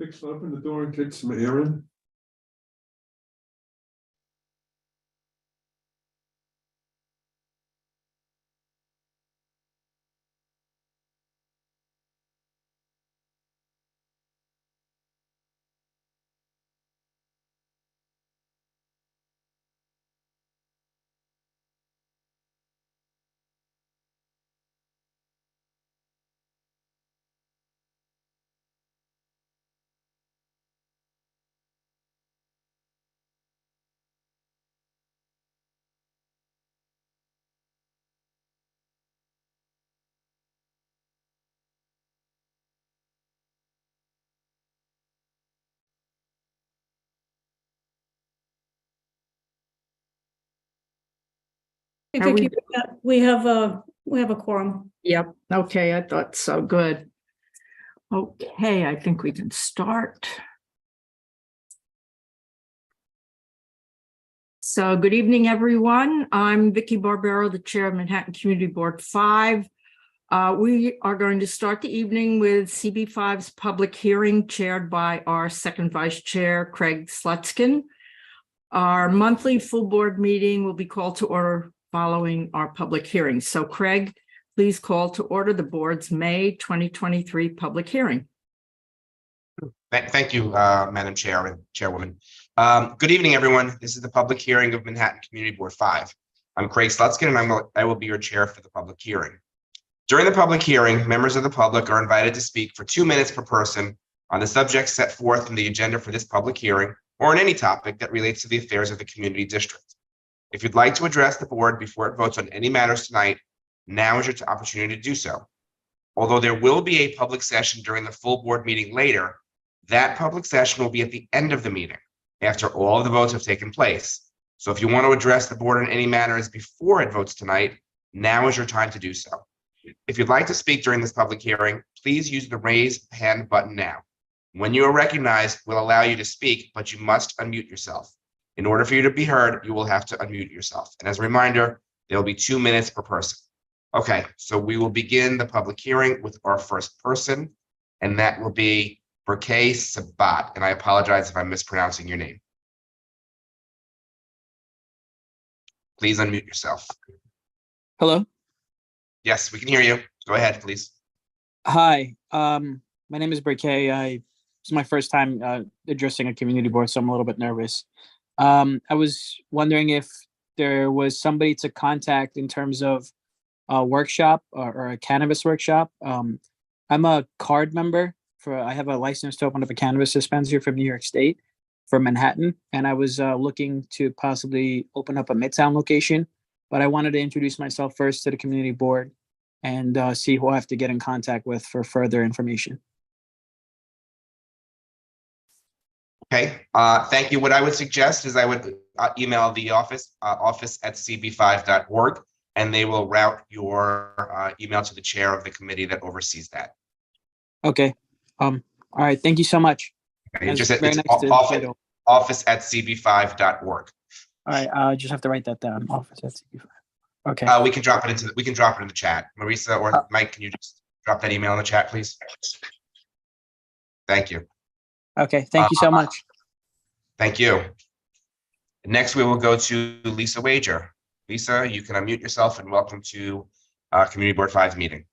Fix open the door and take some air in. Hey, Are Vicky, we have a quorum. Yep. Okay, I thought so. Good. Okay, I think we can start. So good evening, everyone. I'm Vicky Barbero, the chair of Manhattan Community Board 5. We are going to start the evening with CB5's public hearing chaired by our second vice chair, Craig Slutskin. Our monthly full board meeting will be called to order following our public hearing. So Craig, please call to order the board's May 2023 public hearing. Thank you, Madam Chair and Chairwoman. Good evening, everyone. This is the public hearing of Manhattan Community Board 5. I'm Craig Slutskin, and I will be your chair for the public hearing. During the public hearing, members of the public are invited to speak for 2 minutes per person on the subject set forth in the agenda for this public hearing, or on any topic that relates to the affairs of the community district. If you'd like to address the board before it votes on any matters tonight, now is your opportunity to do so. Although there will be a public session during the full board meeting later, that public session will be at the end of the meeting, after all of the votes have taken place. So if you want to address the board on any matters before it votes tonight, now is your time to do so. If you'd like to speak during this public hearing, please use the raise hand button now. When you are recognized, we'll allow you to speak, but you must unmute yourself. In order for you to be heard, you will have to unmute yourself. And as a reminder, there'll be 2 minutes per person. Okay, so we will begin the public hearing with our first person, and that will be Burkay Sabat. And I apologize if I'm mispronouncing your name. Please unmute yourself. Hello. Yes, we can hear you. Go ahead, please. Hi. My name is Burkay. It's my first time addressing a community board, so I'm a little bit nervous. I was wondering if there was somebody to contact in terms of a workshop or a cannabis workshop. I'm a card member I have a license to open up a cannabis dispensary from New York State for Manhattan. And I was looking to possibly open up a Midtown location, but I wanted to introduce myself first to the community board and see who I have to get in contact with for further information. Okay, thank you. What I would suggest is I would email the office at cb5.org, and they will route your email to the chair of the committee that oversees that. Okay. All right. Thank you so much. Okay, It's just very it's nice to office, know. office at cb5.org. All right. I just have to write that down. Office at CB5. Okay. We can drop it in the chat. Marisa or Mike, can you just drop that email in the chat, please? Thank you. Okay. Thank you so much. Thank you. Next, we will go to Lisa Wager. Lisa, you can unmute yourself and welcome to Community Board 5 meeting.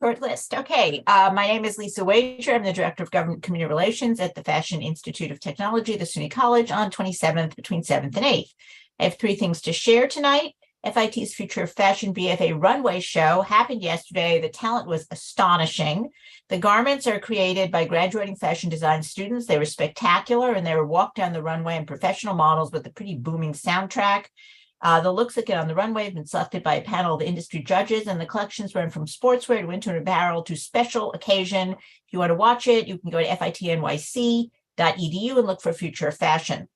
Short list. Okay, my name is Lisa Wager. I'm the Director of Government Community Relations at the Fashion Institute of Technology, the SUNY College, on 27th between 7th and 8th. I have 3 things to share tonight. FIT's Future of Fashion BFA runway show happened yesterday. The talent was astonishing. The garments are created by graduating fashion design students. They were spectacular, and they were walked down the runway in professional models with a pretty booming soundtrack. The looks that get on the runway have been selected by a panel of industry judges, and the collections run from sportswear to winter apparel to special occasion. If you want to watch it, you can go to fitnyc.edu and look for Future of Fashion.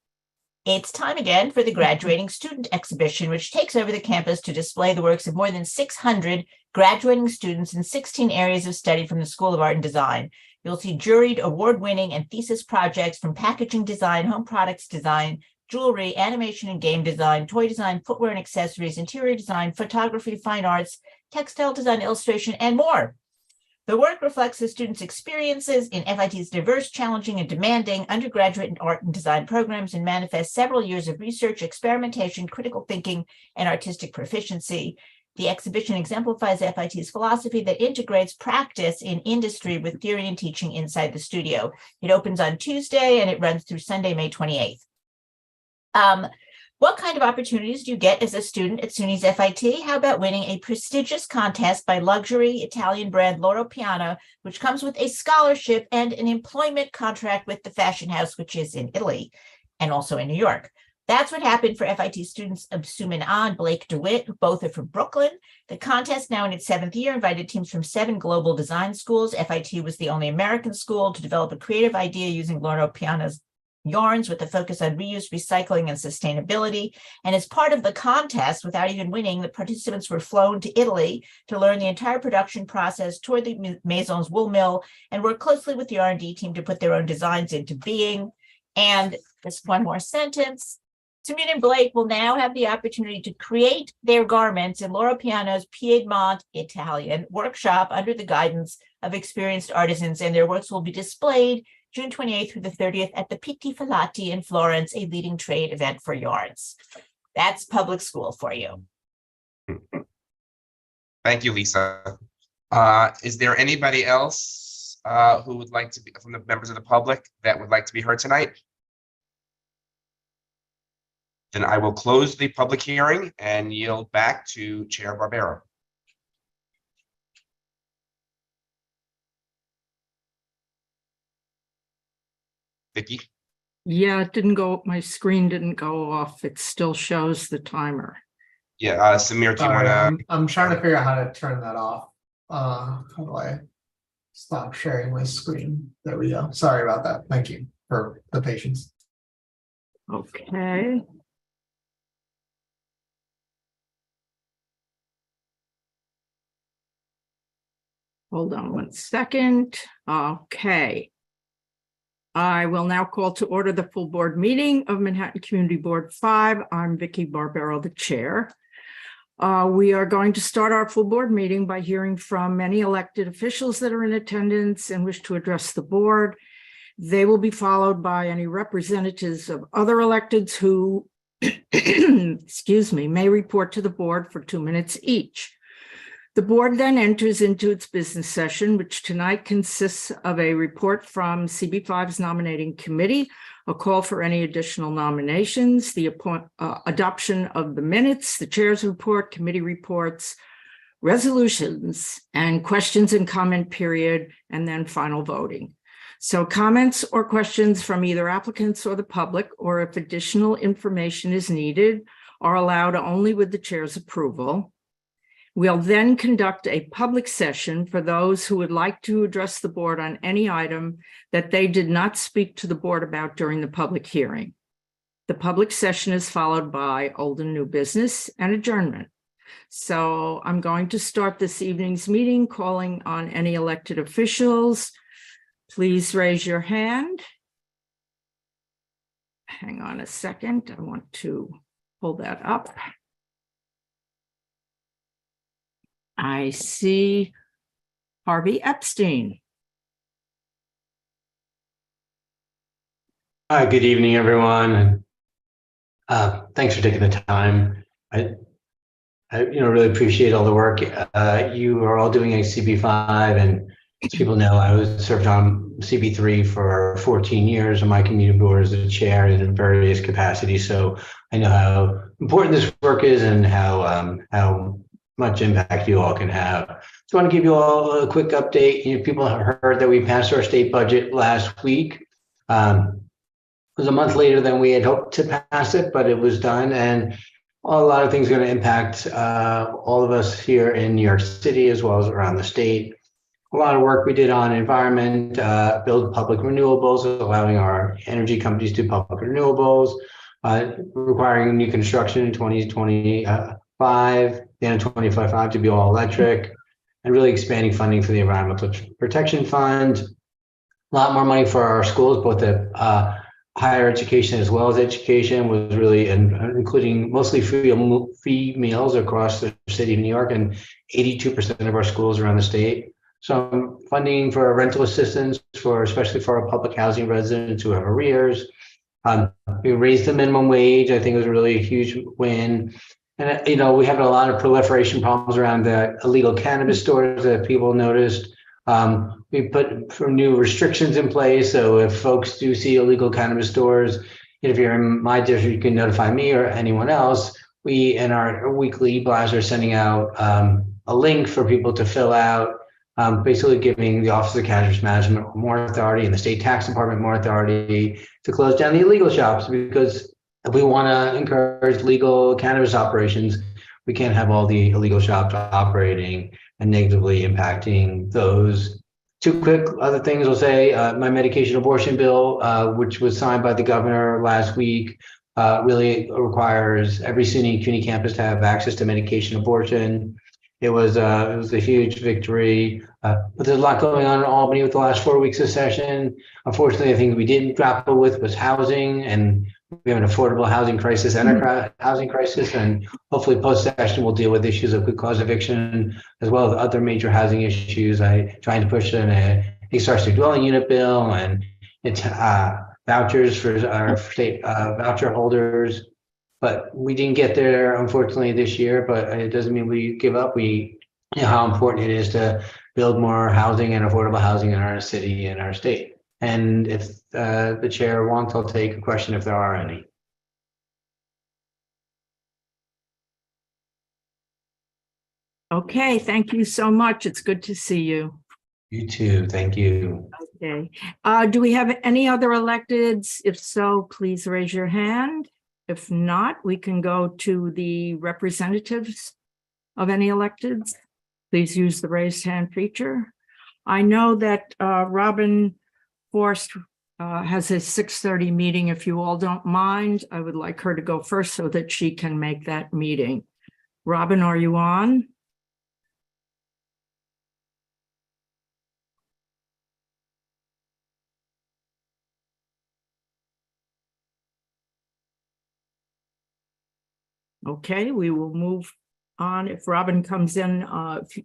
It's time again for the Graduating Student Exhibition, which takes over the campus to display the works of more than 600 graduating students in 16 areas of study from the School of Art and Design. You'll see juried, award-winning, and thesis projects from packaging design, home products design, jewelry, animation and game design, toy design, footwear and accessories, interior design, photography, fine arts, textile design, illustration, and more. The work reflects the students' experiences in FIT's diverse, challenging, and demanding undergraduate and art and design programs and manifests several years of research, experimentation, critical thinking, and artistic proficiency. The exhibition exemplifies FIT's philosophy that integrates practice in industry with theory and teaching inside the studio. It opens on Tuesday and it runs through Sunday, May 28th. What kind of opportunities do you get as a student at SUNY's FIT? How about winning a prestigious contest by luxury Italian brand Loro Piana, which comes with a scholarship and an employment contract with the fashion house, which is in Italy and also in New York. That's what happened for FIT students Suman and Blake DeWitt, who both are from Brooklyn. The contest, now in its 7th year, invited teams from 7 global design schools. FIT was the only American school to develop a creative idea using Loro Piana's yarns with a focus on reuse, recycling, and sustainability. And as part of the contest, without even winning, the participants were flown to Italy to learn the entire production process, tour the Maison's wool mill, and work closely with the R&D team to put their own designs into being. And just one more sentence. Suman and Blake will now have the opportunity to create their garments in Loro Piano's Piedmont Italian workshop under the guidance of experienced artisans, and their works will be displayed June 28th through the 30th at the Pitti Filati in Florence, a leading trade event for yarns. That's public school for you. Thank you, Lisa. Is there anybody else who would like to be, from the members of the public, that would like to be heard tonight? Then I will close the public hearing and yield back to Chair Barbero. Vicky? Yeah, it didn't go, my screen didn't go off. It still shows the timer. Yeah, Samir, do you want to? I'm trying to figure out how to turn that off. How do I stop sharing my screen? There we go. Sorry about that. Thank you for the patience. Okay. Hold on one second. Okay. I will now call to order the full board meeting of Manhattan Community Board 5. I'm Vicky Barbero, the chair. We are going to start our full board meeting by hearing from any elected officials that are in attendance and wish to address the board. They will be followed by any representatives of other electeds who, excuse me, may report to the board for 2 minutes each. The board then enters into its business session, which tonight consists of a report from CB5's nominating committee, a call for any additional nominations, the adoption of the minutes, the chair's report, committee reports, resolutions, and questions and comment period, and then final voting. So comments or questions from either applicants or the public, or if additional information is needed, are allowed only with the chair's approval. We'll then conduct a public session for those who would like to address the board on any item that they did not speak to the board about during the public hearing. The public session is followed by old and new business and adjournment. So I'm going to start this evening's meeting calling on any elected officials. Please raise your hand. Hang on a second. I want to pull that up. I see Harvey Epstein. Hi, good evening, everyone. Thanks for taking the time. I really appreciate all the work you are all doing at CB5, and as people know, I was served on CB3 for 14 years on my community board as a chair in various capacities. So I know how important this work is and how much impact you all can have. So I want to give you all a quick update. People have heard that we passed our state budget last week. It was a month later than we had hoped to pass it, but it was done. And a lot of things are going to impact all of us here in New York City, as well as around the state. A lot of work we did on environment, build public renewables, allowing our energy companies to do public renewables, requiring new construction in 2025, the end of 2025 to be all electric, and really expanding funding for the Environmental Protection Fund. A lot more money for our schools, both at higher education as well as education was really, and including mostly free meals across the city of New York and 82% of our schools around the state. Some funding for rental assistance especially for our public housing residents who have arrears. We raised the minimum wage. I think it was really a huge win. And, we have a lot of proliferation problems around the illegal cannabis stores that people noticed. We put some new restrictions in place. So if folks do see illegal cannabis stores, if you're in my district, you can notify me or anyone else. We, in our weekly blast, are sending out a link for people to fill out, basically giving the Office of Cannabis Management more authority and the state tax department more authority to close down the illegal shops, because if we want to encourage legal cannabis operations, we can't have all the illegal shops operating and negatively impacting those. Two quick other things I'll say, my medication abortion bill, which was signed by the governor last week, really requires every SUNY CUNY campus to have access to medication abortion. It was a huge victory, but there's a lot going on in Albany with the last 4 weeks of session. Unfortunately, the things we didn't grapple with was housing, and we have an affordable housing crisis and a housing crisis, and hopefully post-session we'll deal with issues of good cause eviction as well as other major housing issues. Trying to push an accessory dwelling unit bill and it's vouchers for our state voucher holders. But we didn't get there, unfortunately, this year, but it doesn't mean we give up. We know how important it is to build more housing and affordable housing in our city and our state. And if the chair wants, I'll take a question if there are any. Okay, thank you so much. It's good to see you. You too. Thank you. Okay. Do we have any other electeds? If so, please raise your hand. If not, we can go to the representatives of any electeds. Please use the raised hand feature. I know that Robin Forst has a 6:30 meeting. If you all don't mind, I would like her to go first so that she can make that meeting. Robin, are you on? Okay, we will move on. If Robin comes in,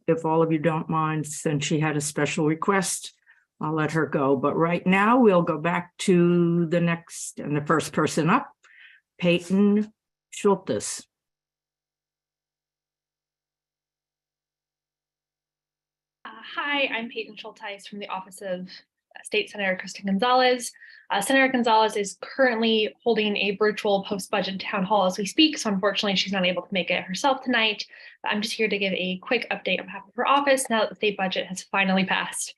if all of you don't mind, since she had a special request, I'll let her go. But right now we'll go back to the next and the first person up, Peyton Schultes. Hi, I'm Peyton Schultes from the Office of State Senator Kristen Gonzalez. Senator Gonzalez is currently holding a virtual post-budget town hall as we speak, so unfortunately she's not able to make it herself tonight. I'm just here to give a quick update on behalf of her office now that the state budget has finally passed.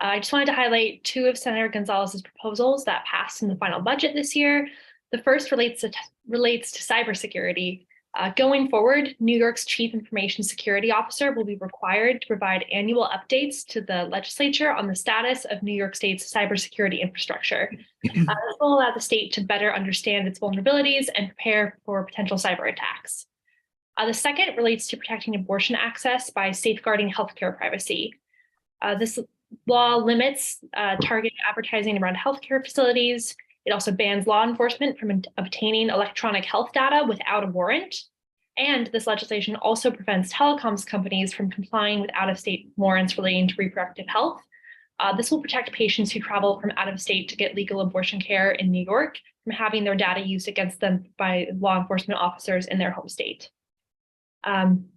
I just wanted to highlight two of Senator Gonzalez's proposals that passed in the final budget this year. The first relates to cybersecurity. Going forward, New York's Chief Information Security Officer will be required to provide annual updates to the legislature on the status of New York State's cybersecurity infrastructure. This will allow the state to better understand its vulnerabilities and prepare for potential cyber attacks. The second relates to protecting abortion access by safeguarding healthcare privacy. This law limits targeted advertising around healthcare facilities. It also bans law enforcement from obtaining electronic health data without a warrant. And this legislation also prevents telecoms companies from complying with out-of-state warrants relating to reproductive health. This will protect patients who travel from out of state to get legal abortion care in New York from having their data used against them by law enforcement officers in their home state. In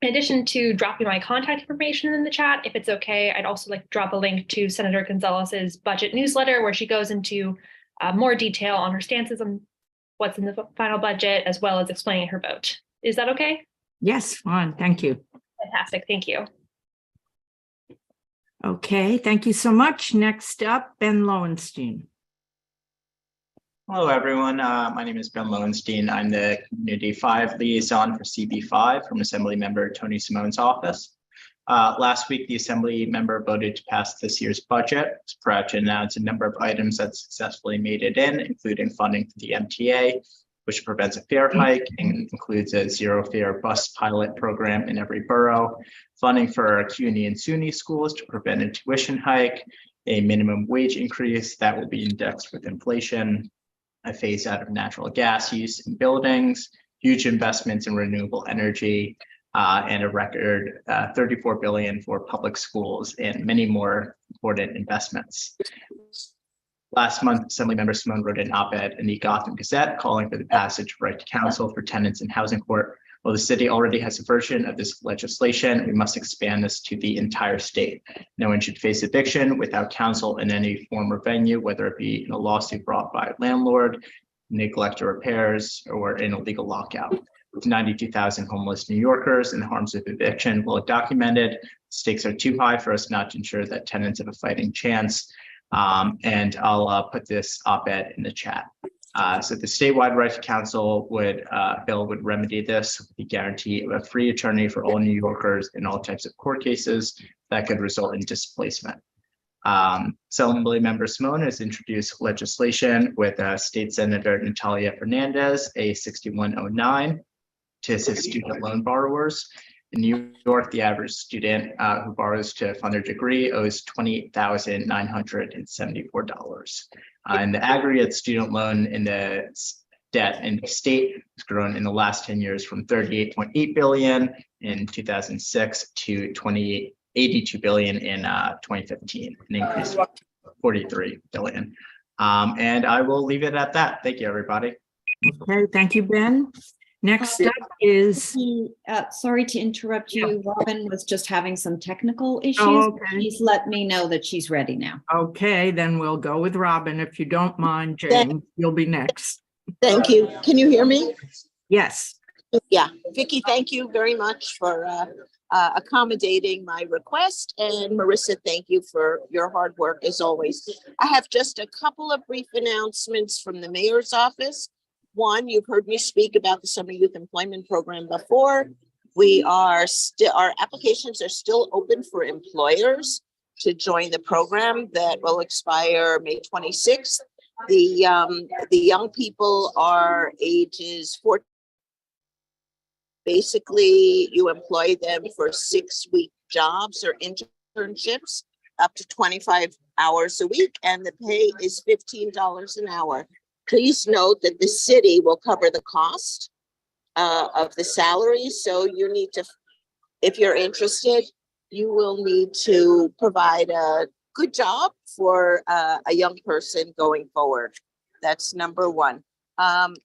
addition to dropping my contact information in the chat, if it's okay, I'd also like to drop a link to Senator Gonzalez's budget newsletter, where she goes into more detail on her stances on what's in the final budget, as well as explaining her vote. Is that okay? Yes, fine. Thank you. Fantastic. Thank you. Okay, thank you so much. Next up, Ben Lowenstein. Hello, everyone. My name is Ben Lowenstein. I'm the Community 5 liaison for CB5 from Assemblymember Tony Simone's office. Last week, the Assembly member voted to pass this year's budget. I was proud to announce a number of items that successfully made it in, including funding for the MTA, which prevents a fare hike and includes a zero fare bus pilot program in every borough, funding for CUNY and SUNY schools to prevent a tuition hike, a minimum wage increase that will be indexed with inflation, a phase out of natural gas use in buildings, huge investments in renewable energy, and a record $34 billion for public schools and many more important investments. Last month, Assemblymember Simone wrote an op-ed in the Gotham Gazette calling for the passage of right to counsel for tenants in housing court. While the city already has a version of this legislation, we must expand this to the entire state. No one should face eviction without counsel in any form or venue, whether it be in a lawsuit brought by a landlord, neglect of repairs, or an illegal lockout. With 92,000 homeless New Yorkers and the harms of eviction well documented, stakes are too high for us not to ensure that tenants have a fighting chance. And I'll put this op-ed in the chat. So the statewide right to counsel bill would remedy this with the guarantee of a free attorney for all New Yorkers in all types of court cases that could result in displacement. Assemblymember Simone has introduced legislation with State Senator Natalia Fernandez, A 6109, to assist student loan borrowers. In New York, the average student who borrows to fund their degree owes $28,974. And the aggregate student loan in the debt in the state has grown in the last 10 years from $38.8 billion in 2006 to $82 billion in 2015, an increase of $43 billion. And I will leave it at that. Thank you, everybody. Okay, thank you, Ben. Next up is, sorry to interrupt you. Robin was just having some technical issues. Oh, okay. She's let me know that she's ready now. okay, then we'll go with Robin. If you don't mind, Jane, you'll be next. Thank you. Can you hear me? Yes. Yeah. Vicky, thank you very much for accommodating my request. And Marissa, thank you for your hard work as always. I have just a couple of brief announcements from the mayor's office. One, you've heard me speak about the Summer Youth Employment Program before. Our applications are still open for employers to join the program that will expire May 26th. The young people are ages 14. Basically, you employ them for 6-week jobs or internships up to 25 hours a week, and the pay is $15 an hour. Please note that the city will cover the cost of the salary. So you need to, if you're interested, you will need to provide a good job for a young person going forward. That's number one.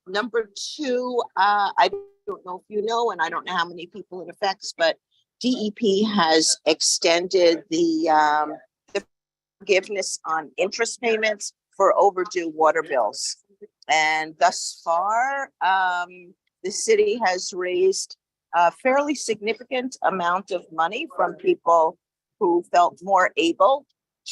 Number two, I don't know if you know, and I don't know how many people it affects, but DEP has extended the forgiveness on interest payments for overdue water bills. And thus far, the city has raised a fairly significant amount of money from people who felt more able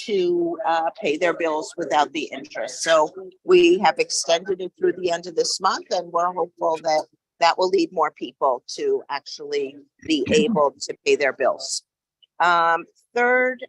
to pay their bills without the interest. So we have extended it through the end of this month, and we're hopeful that that will lead more people to actually be able to pay their bills. Third,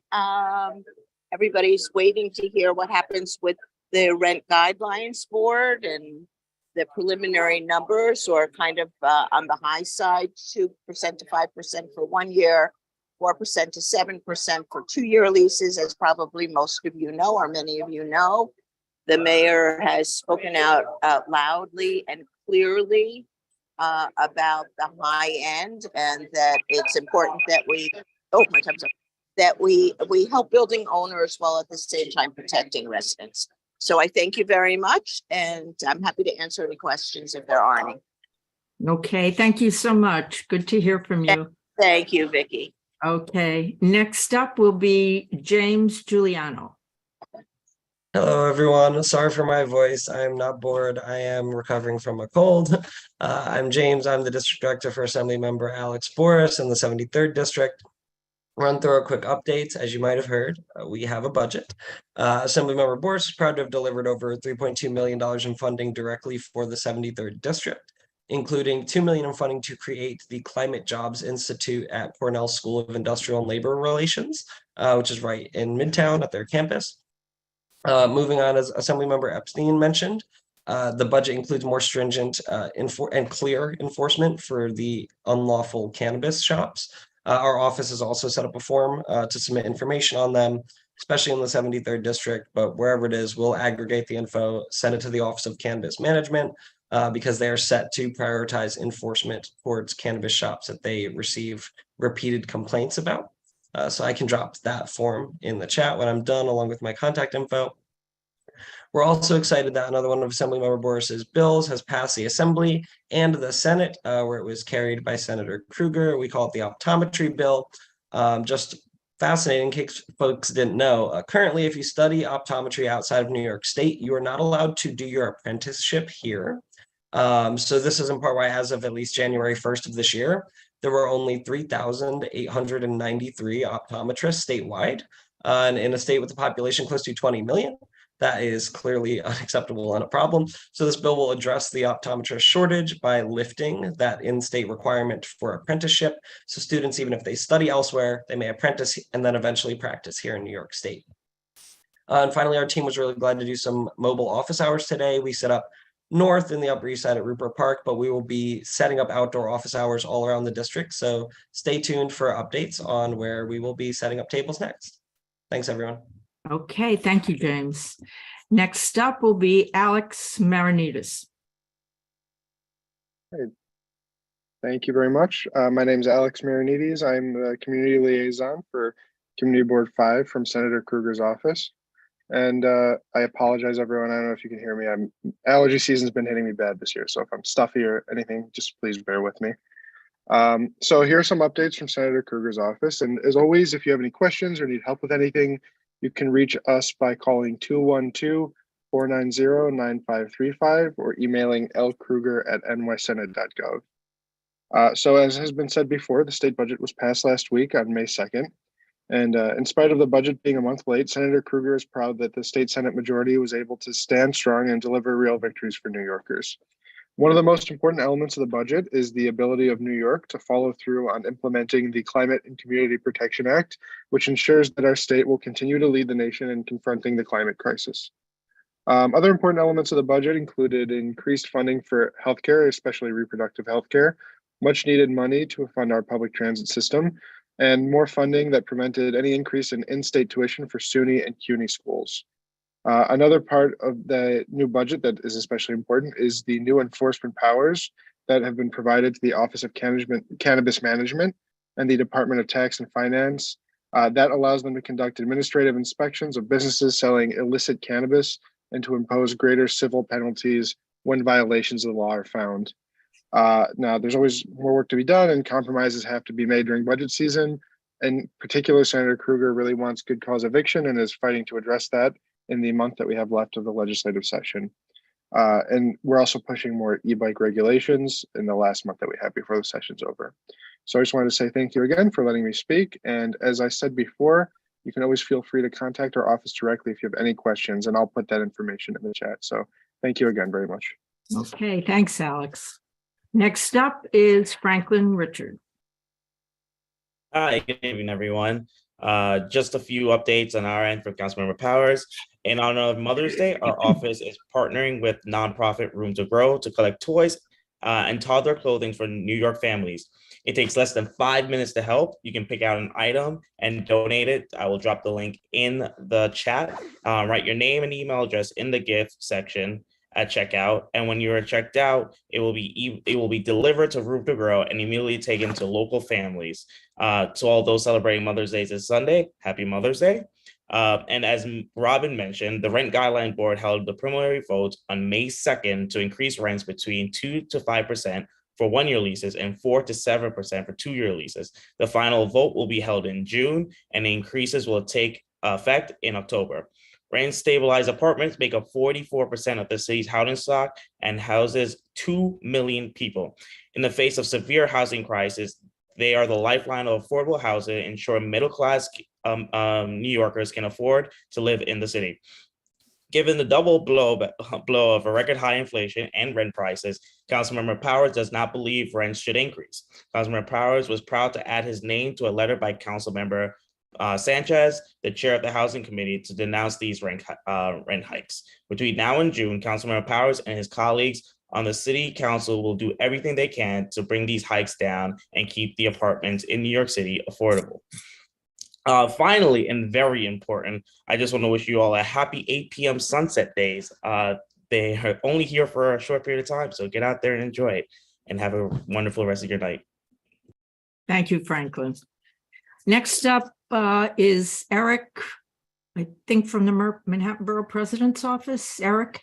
everybody's waiting to hear what happens with the rent guidelines board, and the preliminary numbers are kind of on the high side, 2% to 5% for 1 year, 4% to 7% for 2-year leases, as probably most of you know, or many of you know. The mayor has spoken out loudly and clearly about the high end, and that it's important that we, that we help building owners while at the same time protecting residents. So I thank you very much, and I'm happy to answer any questions if there are any. Okay, thank you so much. Good to hear from you. Thank you, Vicky. Okay, next up will be James Giuliano. Hello, everyone. Sorry for my voice. I am not bored. I am recovering from a cold. I'm James. I'm the district director for Assemblymember Alex Boris in the 73rd district. Run through a quick updates. As you might have heard, we have a budget. Assemblymember Boris is proud to have delivered over $3.2 million in funding directly for the 73rd district, including $2 million in funding to create the Climate Jobs Institute at Cornell School of Industrial and Labor Relations, which is right in Midtown at their campus. Moving on, as Assemblymember Epstein mentioned, the budget includes more stringent and clear enforcement for the unlawful cannabis shops. Our office has also set up a form to submit information on them, especially in the 73rd district, but wherever it is, we'll aggregate the info, send it to the Office of Cannabis Management, because they are set to prioritize enforcement towards cannabis shops that they receive repeated complaints about. So I can drop that form in the chat when I'm done, along with my contact info. We're also excited that another one of Assemblymember Boris's bills has passed the Assembly and the Senate, where it was carried by Senator Krueger. We call it the optometry bill. Just fascinating, in case folks didn't know, currently, if you study optometry outside of New York State, you are not allowed to do your apprenticeship here. So this is in part why, as of at least January 1st of this year, there were only 3,893 optometrists statewide. And in a state with a population close to 20 million, that is clearly unacceptable and a problem. So this bill will address the optometrist shortage by lifting that in-state requirement for apprenticeship. So students, even if they study elsewhere, they may apprentice and then eventually practice here in New York State. And finally, our team was really glad to do some mobile office hours today. We set up north in the Upper East Side at Rupert Park, but we will be setting up outdoor office hours all around the district. So stay tuned for updates on where we will be setting up tables next. Thanks, everyone. Okay, thank you, James. Next up will be Alex Marinides. Thank you very much. My name is Alex Marinides. I'm the community liaison for Community Board 5 from Senator Krueger's office. And I apologize, everyone. I don't know if you can hear me. Allergy season's been hitting me bad this year. So if I'm stuffy or anything, just please bear with me. So here are some updates from Senator Krueger's office. And as always, if you have any questions or need help with anything, you can reach us by calling 212-490-9535 or emailing lkrueger@nysenate.gov. So as has been said before, the state budget was passed last week on May 2nd. And in spite of the budget being a month late, Senator Krueger is proud that the state Senate majority was able to stand strong and deliver real victories for New Yorkers. One of the most important elements of the budget is the ability of New York to follow through on implementing the Climate and Community Protection Act, which ensures that our state will continue to lead the nation in confronting the climate crisis. Other important elements of the budget included increased funding for healthcare, especially reproductive healthcare, much needed money to fund our public transit system, and more funding that prevented any increase in in-state tuition for SUNY and CUNY schools. Another part of the new budget that is especially important is the new enforcement powers that have been provided to the Office of Cannabis Management and the Department of Tax and Finance. That allows them to conduct administrative inspections of businesses selling illicit cannabis and to impose greater civil penalties when violations of the law are found. Now, there's always more work to be done and compromises have to be made during budget season. In particular, Senator Krueger really wants good cause eviction and is fighting to address that in the month that we have left of the legislative session. And we're also pushing more e-bike regulations in the last month that we have before the session's over. So I just wanted to say thank you again for letting me speak. And as I said before, you can always feel free to contact our office directly if you have any questions, and I'll put that information in the chat. So thank you again very much. Okay, thanks, Alex. Next up is Franklin Richard. Hi, good evening, everyone. Just a few updates on our end for Councilmember Powers. In honor of Mother's Day, our office is partnering with nonprofit Room to Grow to collect toys and toddler clothing for New York families. It takes less than 5 minutes to help. You can pick out an item and donate it. I will drop the link in the chat. Write your name and email address in the gift section at checkout, and when you are checked out, it will be delivered to Room to Grow and immediately taken to local families. To all those celebrating Mother's Day this Sunday, Happy Mother's Day. And as Robin mentioned, the Rent Guideline Board held the preliminary vote on May 2nd to increase rents between 2 to 5% for one-year leases and 4 to 7% for two-year leases. The final vote will be held in June, and the increases will take effect in October. Rent-stabilized apartments make up 44% of the city's housing stock and houses 2 million people. In the face of severe housing crisis, they are the lifeline of affordable housing, ensuring middle-class New Yorkers can afford to live in the city. Given the double blow of a record high inflation and rent prices, Councilmember Powers does not believe rents should increase. Councilmember Powers was proud to add his name to a letter by Councilmember Sanchez, the chair of the Housing Committee, to denounce these rent hikes. Between now and June, Councilmember Powers and his colleagues on the City Council will do everything they can to bring these hikes down and keep the apartments in New York City affordable. Finally, and very important, I just want to wish you all a happy 8 p.m. sunset days. They are only here for a short period of time, so get out there and enjoy it, and have a wonderful rest of your night. Thank you, Franklin. Next up is Eric, I think from the Manhattan Borough President's Office. Eric?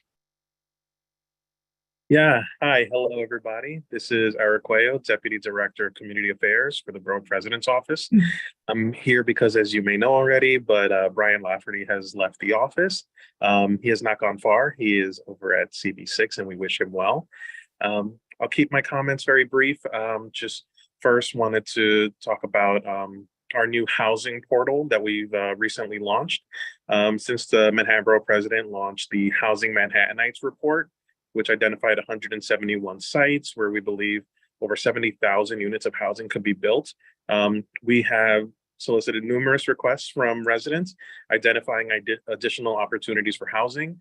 Yeah, hi, hello, everybody. This is Eric Cuello, Deputy Director of Community Affairs for the Borough President's Office. I'm here because, as you may know already, but Brian Lafferty has left the office. He has not gone far. He is over at CB6, and we wish him well. I'll keep my comments very brief. Just first wanted to talk about our new housing portal that we've recently launched. Since the Manhattan Borough President launched the Housing Manhattanites report, which identified 171 sites where we believe over 70,000 units of housing could be built. We have solicited numerous requests from residents identifying additional opportunities for housing.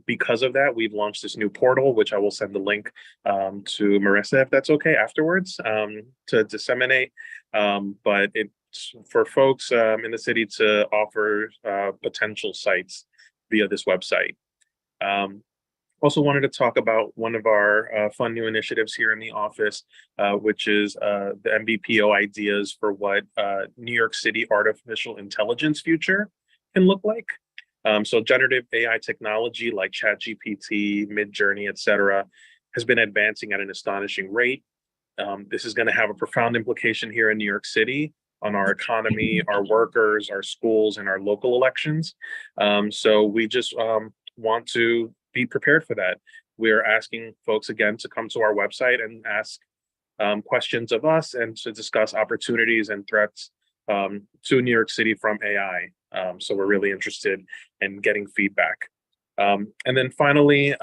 Because of that, we've launched this new portal, which I will send the link to Marissa, if that's okay, afterwards to disseminate. But it's for folks in the city to offer potential sites via this website. Also wanted to talk about one of our fun new initiatives here in the office, which is the MBPO ideas for what New York City artificial intelligence future can look like. So generative AI technology like ChatGPT, Midjourney, et cetera, has been advancing at an astonishing rate. This is going to have a profound implication here in New York City on our economy, our workers, our schools, and our local elections. So we just want to be prepared for that. We're asking folks again to come to our website and ask questions of us and to discuss opportunities and threats to New York City from AI. So we're really interested in getting feedback. And then finally,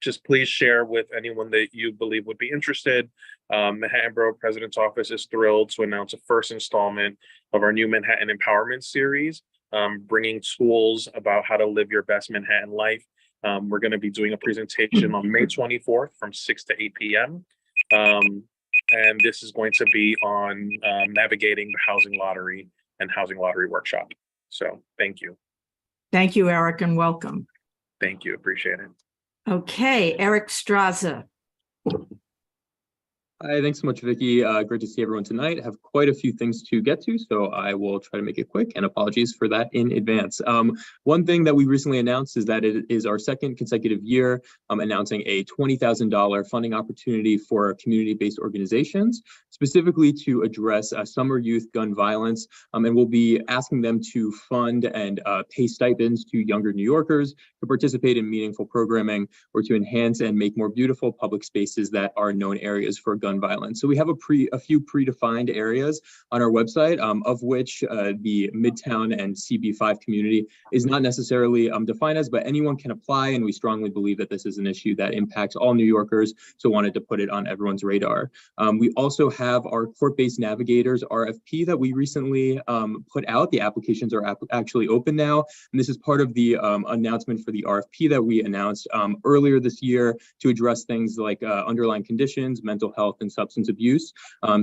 just please share with anyone that you believe would be interested. Manhattan Borough President's Office is thrilled to announce a first installment of our new Manhattan Empowerment Series, bringing tools about how to live your best Manhattan life. We're going to be doing a presentation on May 24th from 6 to 8 p.m. And this is going to be on navigating the housing lottery and housing lottery workshop. So thank you. Thank you, Eric, and welcome. Thank you. Appreciate it. Okay, Eric Straza. Hi, thanks so much, Vicky. Great to see everyone tonight. I have quite a few things to get to, so I will try to make it quick, and apologies for that in advance. One thing that we recently announced is that it is our second consecutive year announcing a $20,000 funding opportunity for community-based organizations, specifically to address summer youth gun violence, and we'll be asking them to fund and pay stipends to younger New Yorkers to participate in meaningful programming or to enhance and make more beautiful public spaces that are known areas for gun violence. So we have a few predefined areas on our website, of which the Midtown and CB5 community is not necessarily defined as, but anyone can apply, and we strongly believe that this is an issue that impacts all New Yorkers, so wanted to put it on everyone's radar. We also have our court-based navigators RFP that we recently put out. The applications are actually open now, and this is part of the announcement for the RFP that we announced earlier this year to address things like underlying conditions, mental health, and substance abuse.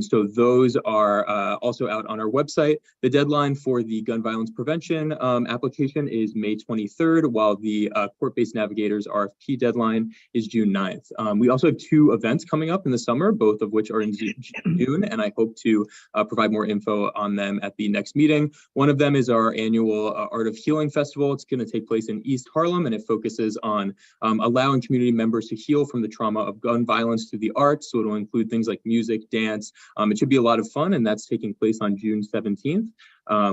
So those are also out on our website. The deadline for the gun violence prevention application is May 23rd, while the court-based navigators RFP deadline is June 9th. We also have two events coming up in the summer, both of which are in June, and I hope to provide more info on them at the next meeting. One of them is our annual Art of Healing Festival. It's going to take place in East Harlem, and it focuses on allowing community members to heal from the trauma of gun violence through the arts. So it'll include things like music, dance. It should be a lot of fun, and that's taking place on June 17th.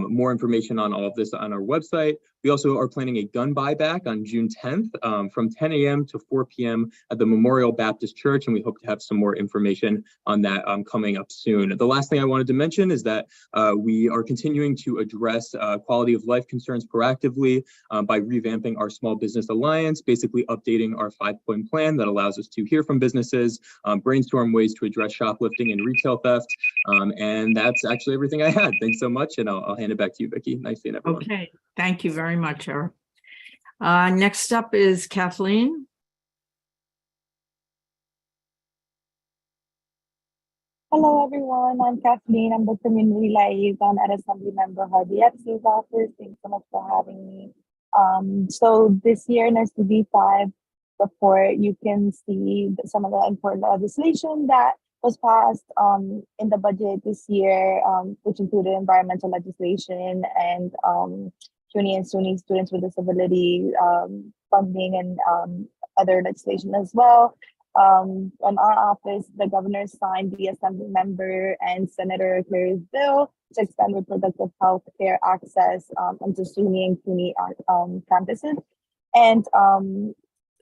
More information on all of this on our website. We also are planning a gun buyback on June 10th from 10 a.m. to 4 p.m. at the Memorial Baptist Church, and we hope to have some more information on that coming up soon. The last thing I wanted to mention is that we are continuing to address quality of life concerns proactively by revamping our Small Business Alliance, basically updating our 5-point plan that allows us to hear from businesses, brainstorm ways to address shoplifting and retail theft. And that's actually everything I had. Thanks so much, and I'll hand it back to you, Vicky. Nice seeing everyone. Okay, thank you very much, Eric. Next up is Kathleen. Hello, everyone. I'm Kathleen. I'm the community liaison at Assemblymember Harvey Epstein's office. Thanks so much for having me. So this year in our CB5 report, you can see some of the important legislation that was passed in the budget this year, which included environmental legislation and CUNY and SUNY students with disability funding and other legislation as well. In our office, the governor signed the Assembly member and Senator Clary's bill to expand reproductive health care access into SUNY and CUNY campuses. And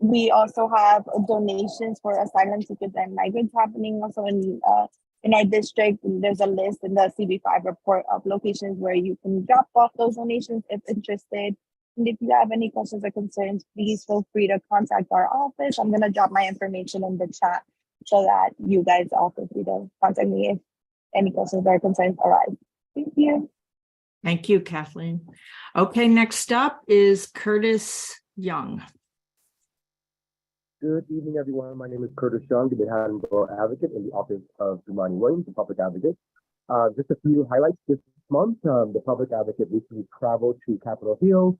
we also have donations for asylum seekers and migrants happening also in our district. There's a list in the CB5 report of locations where you can drop off those donations if interested. And if you have any questions or concerns, please feel free to contact our office. I'm going to drop my information in the chat so that you guys all feel free to contact me if any questions or concerns arise. Thank you. Thank you, Kathleen. Okay, next up is Curtis Young. Good evening, everyone. My name is Curtis Young, the Manhattan Borough Advocate in the office of Dumani Williams, the Public Advocate. Just a few highlights this month. The Public Advocate recently traveled to Capitol Hill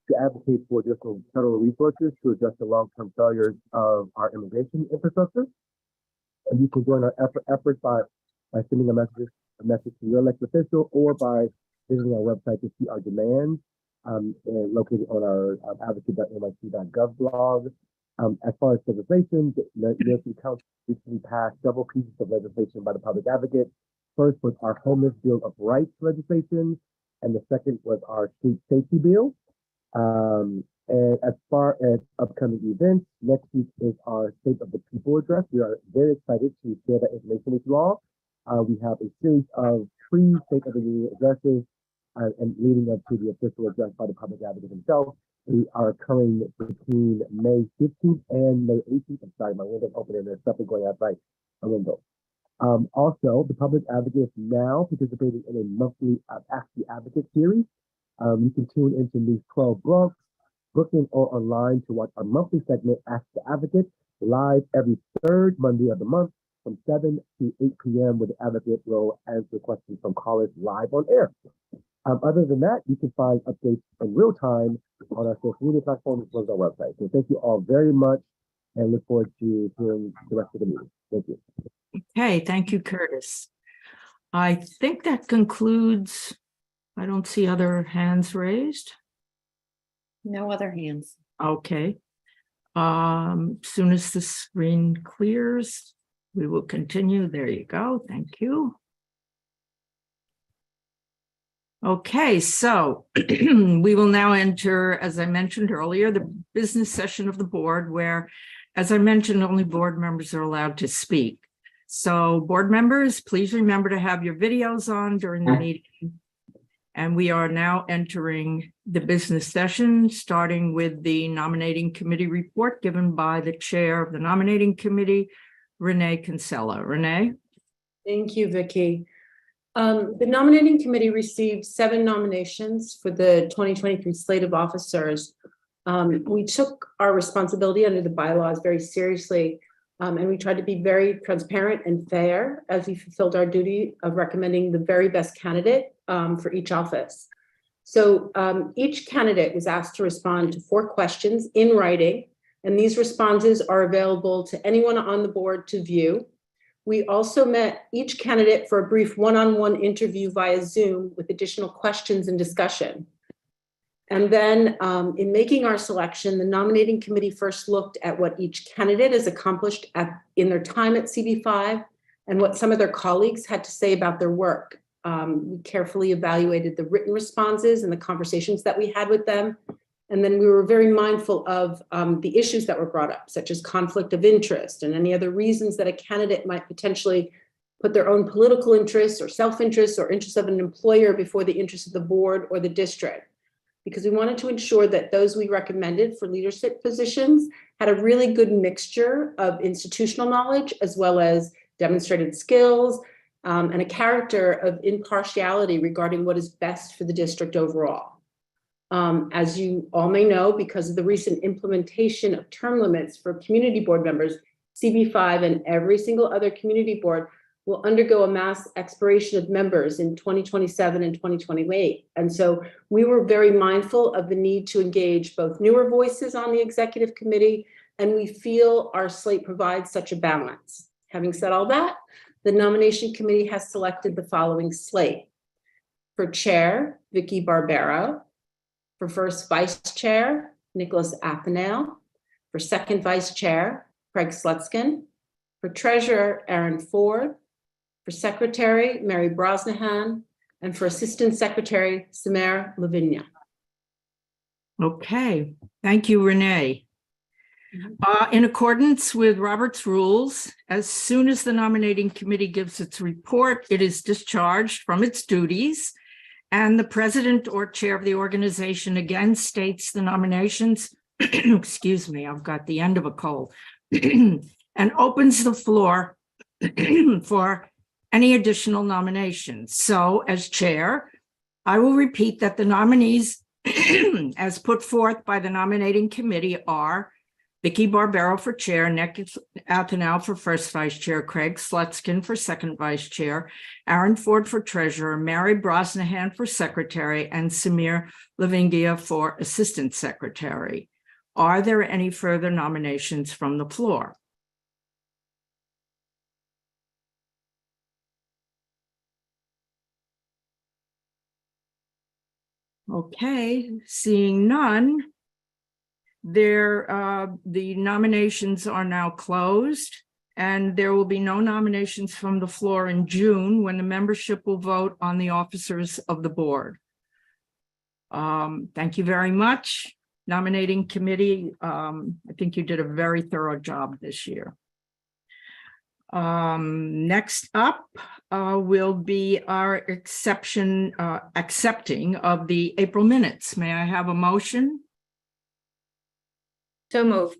to advocate for additional federal resources to address the long-term failures of our immigration infrastructure. And you can join our effort by sending a message to your elected official or by visiting our website to see our demands located on our advocate.nyc.gov blog. As far as legislation, the New York City Council recently passed several pieces of legislation by the Public Advocate. First was our Homeless Bill of Rights legislation, and the second was our Street Safety Bill. And as far as upcoming events, next week is our State of the People address. We are very excited to share that information with you all. We have a series of 3 State of the Union addresses and leading up to the official address by the Public Advocate himself. We are occurring between May 15th and May 18th. I'm sorry, my window's open and there's something going outside my window. Also, the Public Advocate is now participating in a monthly Ask the Advocate series. You can tune into News 12 Brooklyn or online to watch our monthly segment, Ask the Advocate, live every 3rd Monday of the month from 7 to 8 p.m. where the Advocate will answer questions from callers live on air. Other than that, you can find updates in real time on our social media platforms as well as our website. So thank you all very much and look forward to hearing the rest of the meeting. Thank you. Okay, thank you, Curtis. I think that concludes. I don't see other hands raised. No other hands. Okay. Soon as the screen clears, we will continue. There you go. Thank you. Okay, so we will now enter, as I mentioned earlier, the business session of the board where, as I mentioned, only board members are allowed to speak. So board members, please remember to have your videos on during the meeting. And we are now entering the business session, starting with the nominating committee report given by the chair of the nominating committee, Renee Kinsella. Renee? Thank you, Vicki. The nominating committee received 7 nominations for the 2023 slate of officers. We took our responsibility under the bylaws very seriously, and we tried to be very transparent and fair as we fulfilled our duty of recommending the very best candidate for each office. So each candidate was asked to respond to 4 questions in writing, and these responses are available to anyone on the board to view. We also met each candidate for a brief one-on-one interview via Zoom with additional questions and discussion. And then in making our selection, the nominating committee first looked at what each candidate has accomplished in their time at CB5 and what some of their colleagues had to say about their work. We carefully evaluated the written responses and the conversations that we had with them. And then we were very mindful of the issues that were brought up, such as conflict of interest and any other reasons that a candidate might potentially put their own political interests or self-interest or interests of an employer before the interests of the board or the district. Because we wanted to ensure that those we recommended for leadership positions had a really good mixture of institutional knowledge as well as demonstrated skills and a character of impartiality regarding what is best for the district overall. As you all may know, because of the recent implementation of term limits for community board members, CB5 and every single other community board will undergo a mass expiration of members in 2027 and 2028. And so we were very mindful of the need to engage both newer voices on the executive committee, and we feel our slate provides such a balance. Having said all that, the nomination committee has selected the following slate. For chair, Vicky Barbero. For first vice chair, Nicholas Athanail. For second vice chair, Craig Slutskin. For treasurer, Aaron Ford. For secretary, Mary Brosnahan. And for assistant secretary, Samir Lavinia. Okay, thank you, Renee. In accordance with Robert's rules, as soon as the nominating committee gives its report, it is discharged from its duties, and the president or chair of the organization again states the nominations, excuse me, I've got the end of a cold, and opens the floor for any additional nominations. So as chair, I will repeat that the nominees as put forth by the nominating committee are Vicky Barbero for chair, Nick Athanail for first vice chair, Craig Slutskin for second vice chair, Aaron Ford for treasurer, Mary Brosnahan for secretary, and Samir Lavingia for assistant secretary. Are there any further nominations from the floor? Okay, seeing none, the nominations are now closed, and there will be no nominations from the floor in June when the membership will vote on the officers of the board. Thank you very much, nominating committee. I think you did a very thorough job this year. Next up will be our accepting of the April minutes. May I have a motion? So moved.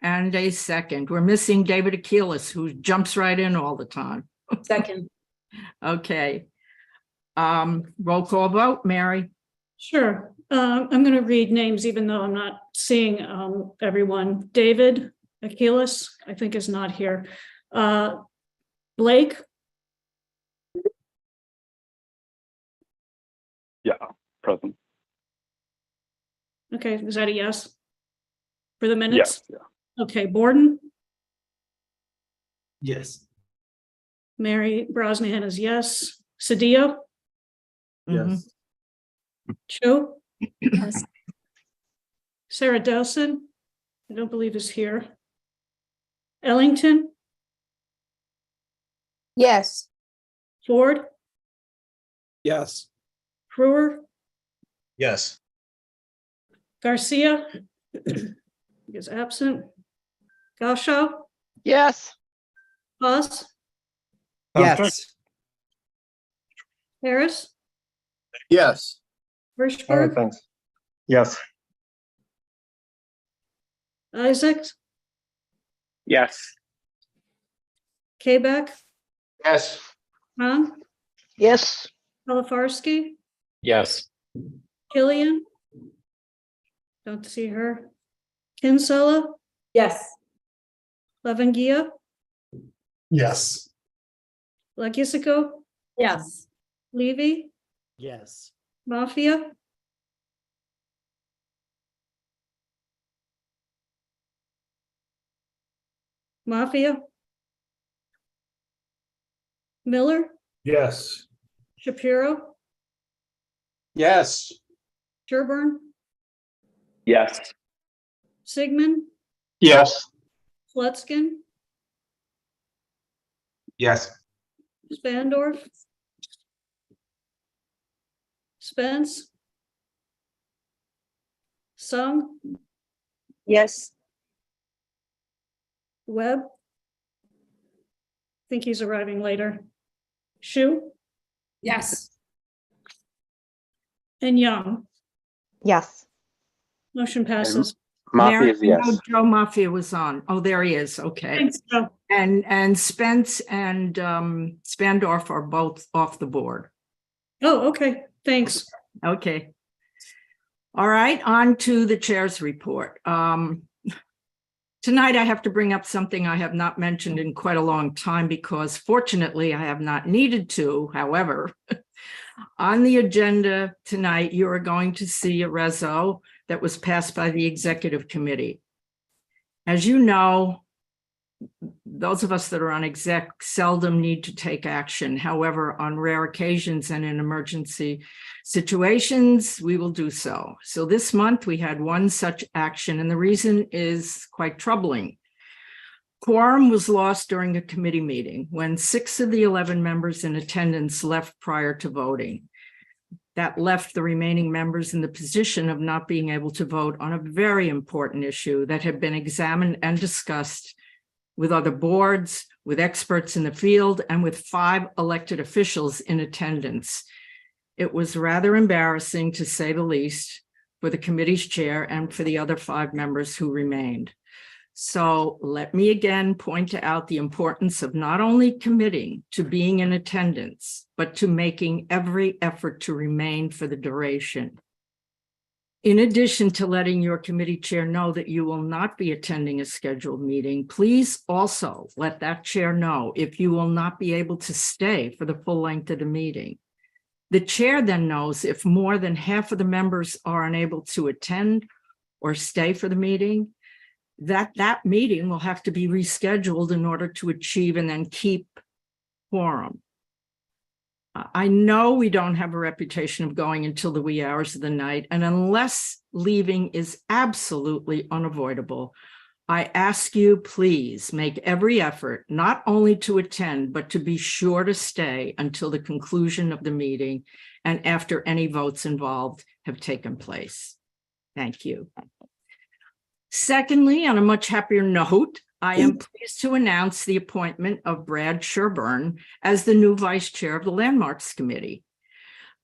And a second. We're missing David Akilis, who jumps right in all the time. Second. Okay. Roll call vote, Mary. Sure. I'm going to read names, even though I'm not seeing everyone. David Akilis, I think, is not here. Blake? Yeah, present. Okay, is that a yes? For the minutes? Yes, yeah. Okay, Borden? Yes. Mary Brosnahan is yes. Sadia? Yes. Cho? Yes. Sarah Dowson? I don't believe is here. Ellington? Yes. Ford? Yes. Brewer? Yes. Garcia? Is absent. Gashaw? Yes. Haas? Yes. Harris? Yes. All right, Hirschberg? thanks. Yes. Isaacs? Yes. Quebec? Yes. Hahn? Yes. Palafarsky? Yes. Killian? Don't see her. Kinsella? Yes. Lavangia? Yes. Legusico? Yes. Levy? Yes. Mafia? Mafia? Miller? Yes. Shapiro? Yes. Sherburne? Yes. Sigmund? Yes. Slutskin? Yes. Spandorf? Spence? Sung? Yes. Webb? Think he's arriving later. Shu? Yes. And Young? Yes. Motion passes. Mafia Mary, is yes. no, Joe Mafia was on. Oh, there he is. Okay. Thanks, Joe. And Spence and Spandorf are both off the board. Oh, okay, thanks. Okay. All right, on to the chair's report. Tonight, I have to bring up something I have not mentioned in quite a long time because fortunately I have not needed to. However, on the agenda tonight, you are going to see a reso that was passed by the executive committee. As you know, those of us that are on exec seldom need to take action. However, on rare occasions and in emergency situations, we will do so. So this month we had one such action, and the reason is quite troubling. Quorum was lost during a committee meeting when 6 of the 11 members in attendance left prior to voting. That left the remaining members in the position of not being able to vote on a very important issue that had been examined and discussed with other boards, with experts in the field, and with 5 elected officials in attendance. It was rather embarrassing, to say the least, for the committee's chair and for the other 5 members who remained. So let me again point out the importance of not only committing to being in attendance, but to making every effort to remain for the duration. In addition to letting your committee chair know that you will not be attending a scheduled meeting, please also let that chair know if you will not be able to stay for the full length of the meeting. The chair then knows if more than half of the members are unable to attend or stay for the meeting, that meeting will have to be rescheduled in order to achieve and then keep quorum. I know we don't have a reputation of going until the wee hours of the night, and unless leaving is absolutely unavoidable, I ask you, please make every effort not only to attend, but to be sure to stay until the conclusion of the meeting and after any votes involved have taken place. Thank you. Secondly, on a much happier note, I am pleased to announce the appointment of Brad Sherburne as the new vice chair of the Landmarks Committee.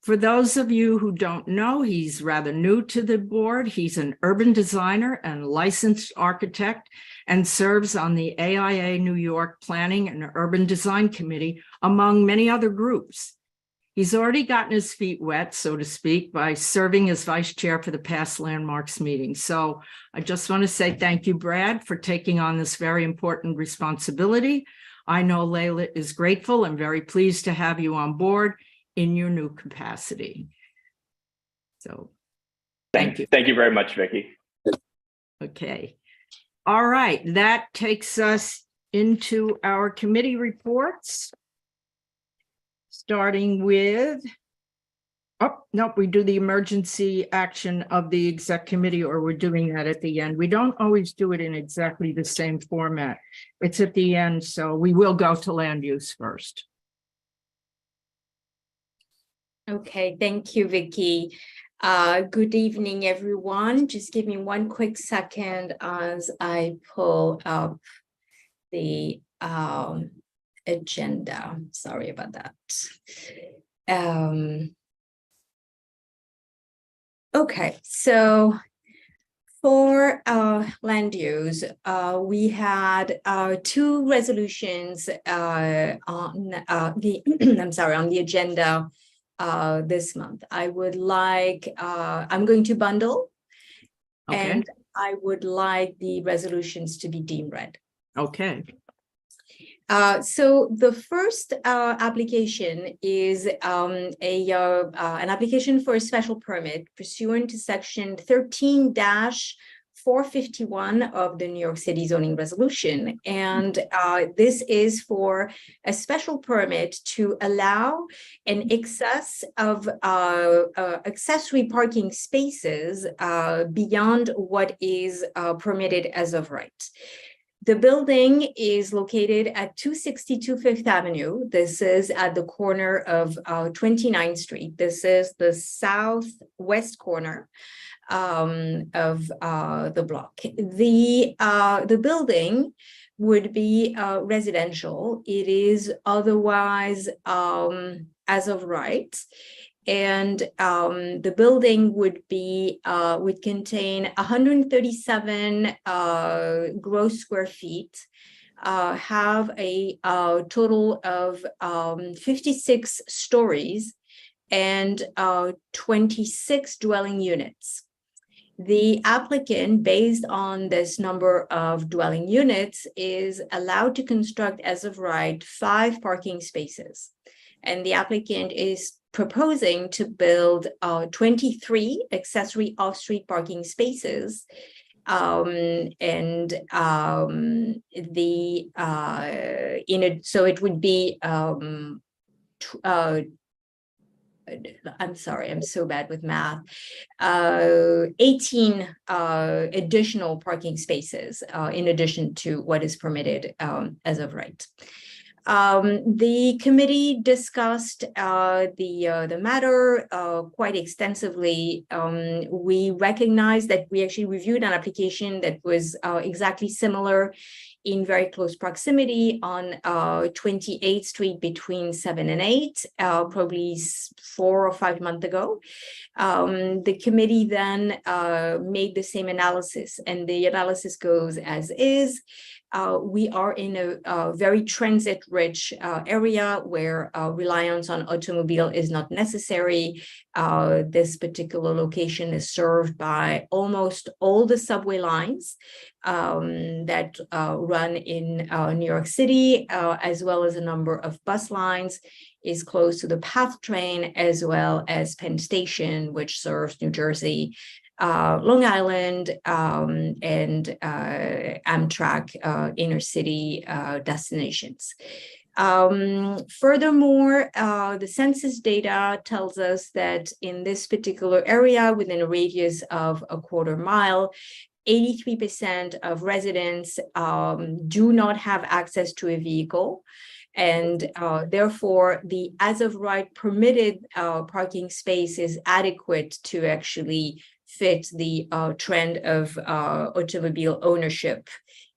For those of you who don't know, he's rather new to the board. He's an urban designer and licensed architect and serves on the AIA New York Planning and Urban Design Committee, among many other groups. He's already gotten his feet wet, so to speak, by serving as vice chair for the past Landmarks meeting. So I just want to say thank you, Brad, for taking on this very important responsibility. I know Layla is grateful and very pleased to have you on board in your new capacity. So thank you. Thank you very much, Vicki. Okay. All right, that takes us into our committee reports. Starting with, oh, no, we do the emergency action of the exec committee, or we're doing that at the end. We don't always do it in exactly the same format. It's at the end, so we will go to land use first. Okay, thank you, Vicki. Good evening, everyone. Just give me one quick second as I pull up the agenda. Sorry about that. Okay, so for land use, we had 2 resolutions on the on the agenda this month. I would like I'm going to bundle, okay, and I would like the resolutions to be deemed read. Okay. So the first application is an application for a special permit pursuant to section 13-451 of the New York City zoning resolution. And this is for a special permit to allow an excess of accessory parking spaces beyond what is permitted as of right. The building is located at 262 Fifth Avenue. This is at the corner of 29th Street. This is the southwest corner of the block. The building would be residential. It is otherwise as of right. And the building would contain 137 gross square feet, have a total of 56 stories and 26 dwelling units. The applicant, based on this number of dwelling units, is allowed to construct as of right 5 parking spaces. And the applicant is proposing to build 23 accessory off-street parking spaces. So it would be I'm sorry, I'm so bad with math. 18 additional parking spaces in addition to what is permitted as of right. The committee discussed the matter quite extensively. We recognize that we actually reviewed an application that was exactly similar in very close proximity on 28th Street between 7 and 8, probably 4 or 5 months ago. The committee then made the same analysis, and the analysis goes as is. We are in a very transit-rich area where reliance on automobile is not necessary. This particular location is served by almost all the subway lines that run in New York City, as well as a number of bus lines, is close to the PATH train, as well as Penn Station, which serves New Jersey, Long Island, and Amtrak inner city destinations. Furthermore, the census data tells us that in this particular area, within a radius of a quarter mile, 83% of residents do not have access to a vehicle. And therefore, the as of right permitted parking space is adequate to actually fit the trend of automobile ownership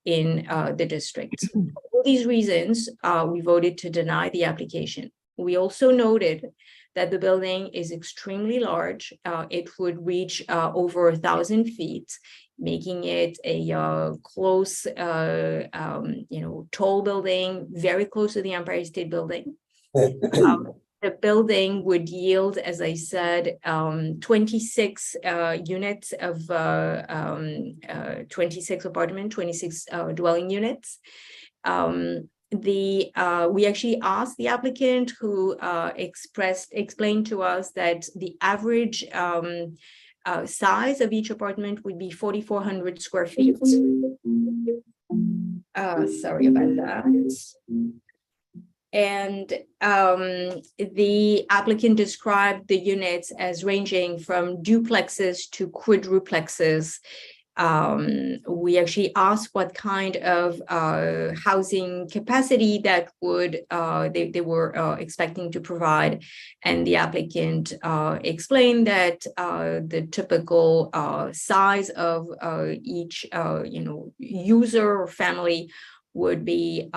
in the district. For all these reasons, we voted to deny the application. We also noted that the building is extremely large. It would reach over 1,000 feet, making it a close, tall building, very close to the Empire State Building. The building would yield, as I said, 26 units of 26 apartment, 26 dwelling units. We actually asked the applicant, who explained to us that the average size of each apartment would be 4,400 square feet. Sorry about that. And the applicant described the units as ranging from duplexes to quadruplexes. We actually asked what kind of housing capacity that would they were expecting to provide, and the applicant explained that the typical size of each user or family would be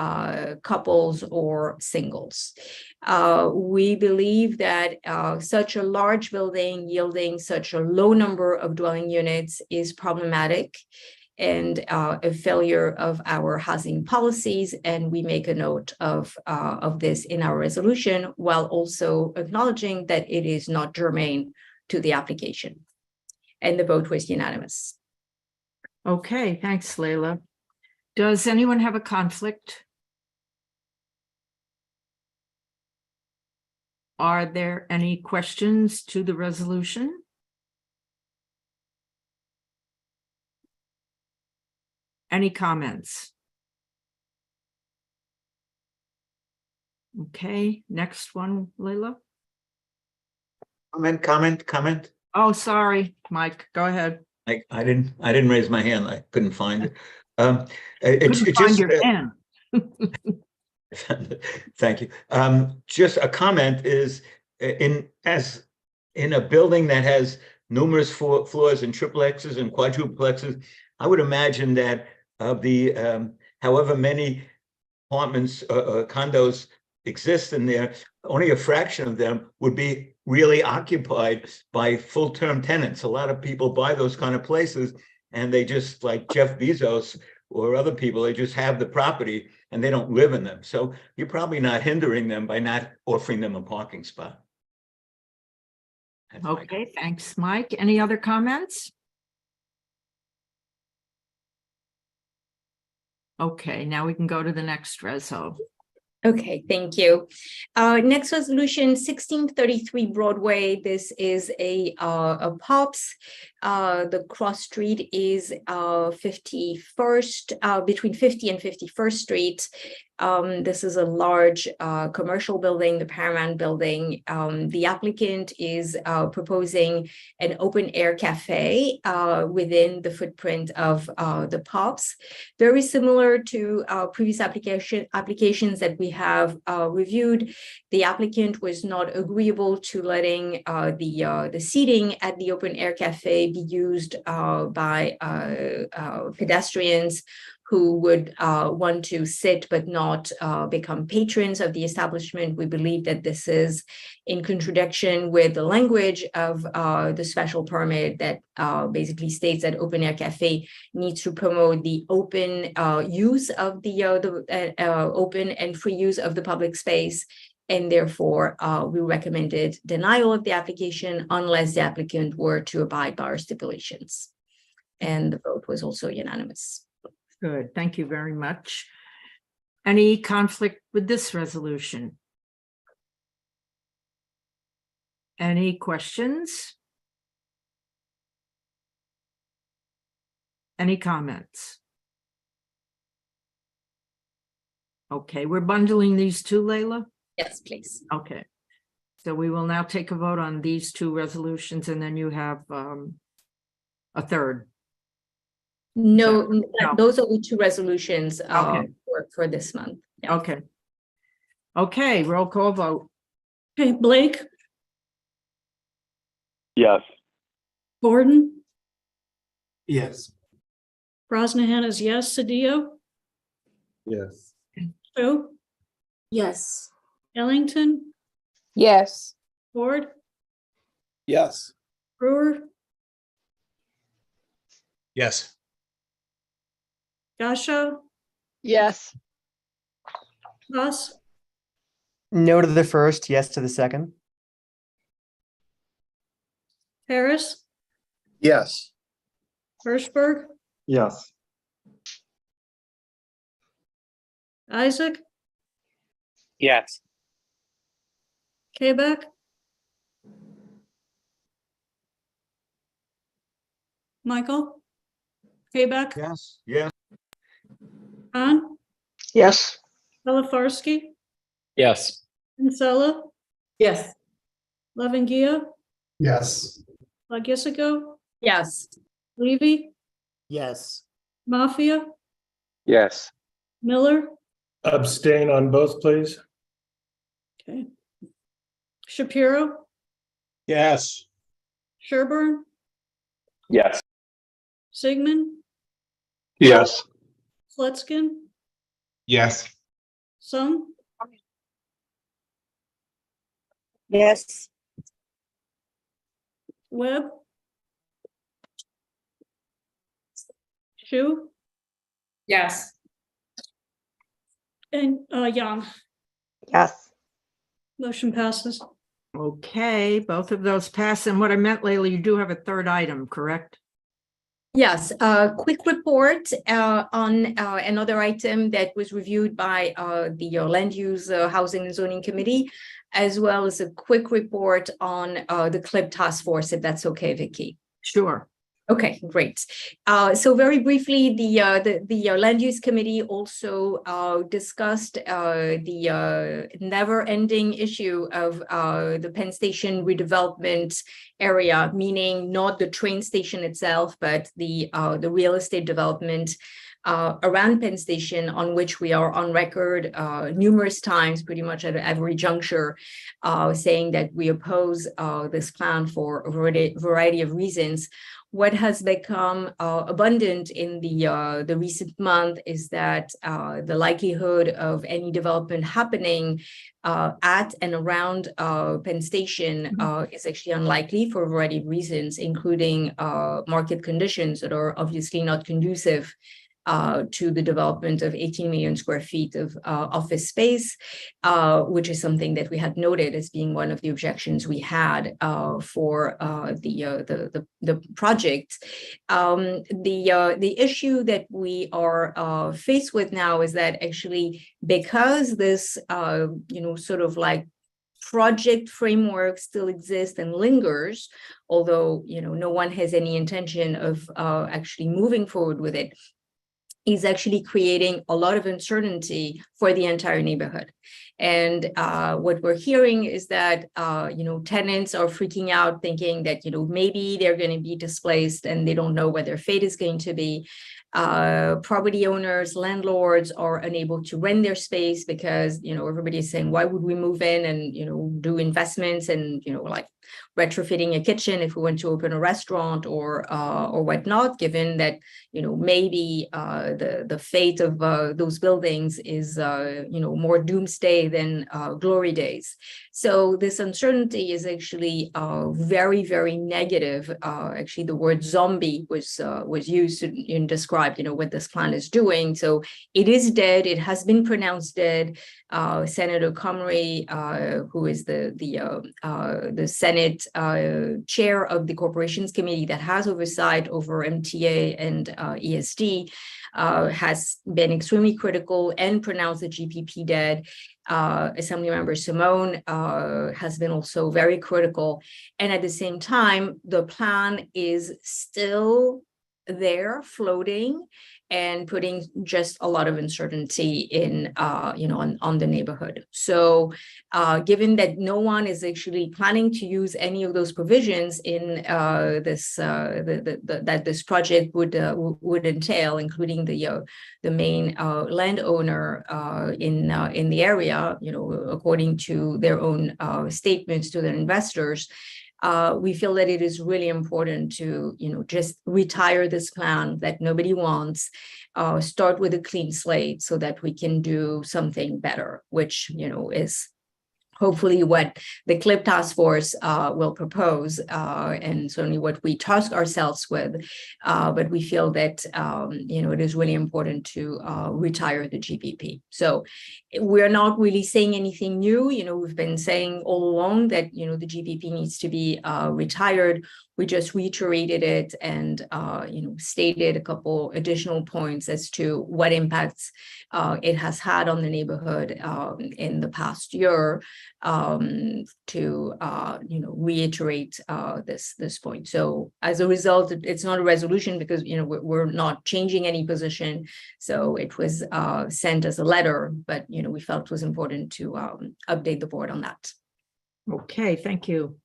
couples or singles. We believe that such a large building yielding such a low number of dwelling units is problematic and a failure of our housing policies, and we make a note of this in our resolution, while also acknowledging that it is not germane to the application. And the vote was unanimous. Okay, thanks, Leila. Does anyone have a conflict? Are there any questions to the resolution? Any comments? Okay, next one, Leila. Comment. Oh, sorry, Mike, go ahead. I didn't raise my hand. I couldn't find it. Couldn't find your pen. Thank you. Just a comment is in a building that has numerous floors and triplexes and quadruplexes, I would imagine that of the however many apartments condos exist in there, only a fraction of them would be really occupied by full-term tenants. A lot of people buy those kind of places and they just, like Jeff Bezos or other people, they just have the property and they don't live in them. So you're probably not hindering them by not offering them a parking spot. Okay, thanks, Mike. Any other comments? Okay, now we can go to the next reso. Okay, thank you. Next resolution 1633 Broadway. This is a POPS. The cross street is 51st, between 50 and 51st Street. This is a large commercial building, the Paramount building. The applicant is proposing an open air cafe within the footprint of the POPS. Very similar to previous applications that we have reviewed. The applicant was not agreeable to letting the seating at the open air cafe be used by pedestrians who would want to sit but not become patrons of the establishment. We believe that this is in contradiction with the language of the special permit that basically states that open air cafe needs to promote the open use of the open and free use of the public space. And therefore, we recommended denial of the application unless the applicant were to abide by our stipulations. And the vote was also unanimous. Good, thank you very much. Any conflict with this resolution? Any questions? Any comments? Okay, we're bundling these two, Leila? Yes, please. Okay, so we will now take a vote on these two resolutions, and then you have a third. No, No. those are the two resolutions Okay. for this month. Yeah. Okay. Okay, roll call vote. Okay, Blake, Yes. Gordon, Yes. Brosnahan is yes, Cedillo, Yes. Joe, Yes. Ellington, Yes. Ford, Yes. Brewer, Yes. Gasho, Yes. Haas, No to the first, yes to the second. Harris, Yes. Hirschberg, Yes. Isaac, Yes. Quebec, Michael, Quebec, Yes. Yes. Khan, Yes. Delafarsky, Yes. Kinsella, Yes. Lavangia, Yes. Lagisigo, Yes. Levy, Yes. Mafia, Yes. Miller, Abstain on both, please. okay, Shapiro, Yes. Sherburne, Yes. Sigmund, Yes. Slutskin, Yes. Sung, Yes. Webb, Shu, Yes. and Yang. Yes. Motion passes. Okay, both of those pass. And what I meant, Leila, you do have a third item, correct? Yes, a quick report on another item that was reviewed by the Land Use Housing and Zoning Committee, as well as a quick report on the CLIP task force, if that's okay, Vicky. Sure. Okay, great. So very briefly, the Land Use Committee also discussed the never-ending issue of the Penn Station redevelopment area, meaning not the train station itself, but the real estate development around Penn Station, on which we are on record numerous times, pretty much at every juncture, saying that we oppose this plan for a variety of reasons. What has become abundant in the recent month is that the likelihood of any development happening at and around Penn Station is actually unlikely for a variety of reasons, including market conditions that are obviously not conducive to the development of 18 million square feet of office space, which is something that we had noted as being one of the objections we had for the project. The issue that we are faced with now is that actually, because this sort of like project framework still exists and lingers, although no one has any intention of actually moving forward with it, is actually creating a lot of uncertainty for the entire neighborhood. And what we're hearing is that tenants are freaking out, thinking that maybe they're going to be displaced and they don't know what their fate is going to be. Property owners, landlords are unable to rent their space because everybody is saying, why would we move in and do investments and like retrofitting a kitchen if we want to open a restaurant or whatnot, given that maybe the fate of those buildings is more doomsday than glory days. So this uncertainty is actually very, very negative. Actually, the word zombie was used to describe what this plan is doing. So it is dead. It has been pronounced dead. Senator Comrie, who is the Senate chair of the Corporations Committee that has oversight over MTA and ESD, has been extremely critical and pronounced the GPP dead. Assemblymember Simone has been also very critical. And at the same time, the plan is still there floating and putting just a lot of uncertainty in, on the neighborhood. So given that no one is actually planning to use any of those provisions in that this project would entail, including the main landowner in the area, according to their own statements to their investors, we feel that it is really important to, just retire this plan that nobody wants, start with a clean slate so that we can do something better, which, is hopefully what the CLIP task force will propose, and certainly what we task ourselves with. But we feel that, it is really important to retire the GPP. So we're not really saying anything new. We've been saying all along that, the GPP needs to be retired. We just reiterated it and, stated a couple additional points as to what impacts it has had on the neighborhood in the past year, to reiterate this point. So as a result, it's not a resolution because we're not changing any position. So it was sent as a letter, but we felt it was important to update the board on that. Okay, thank you.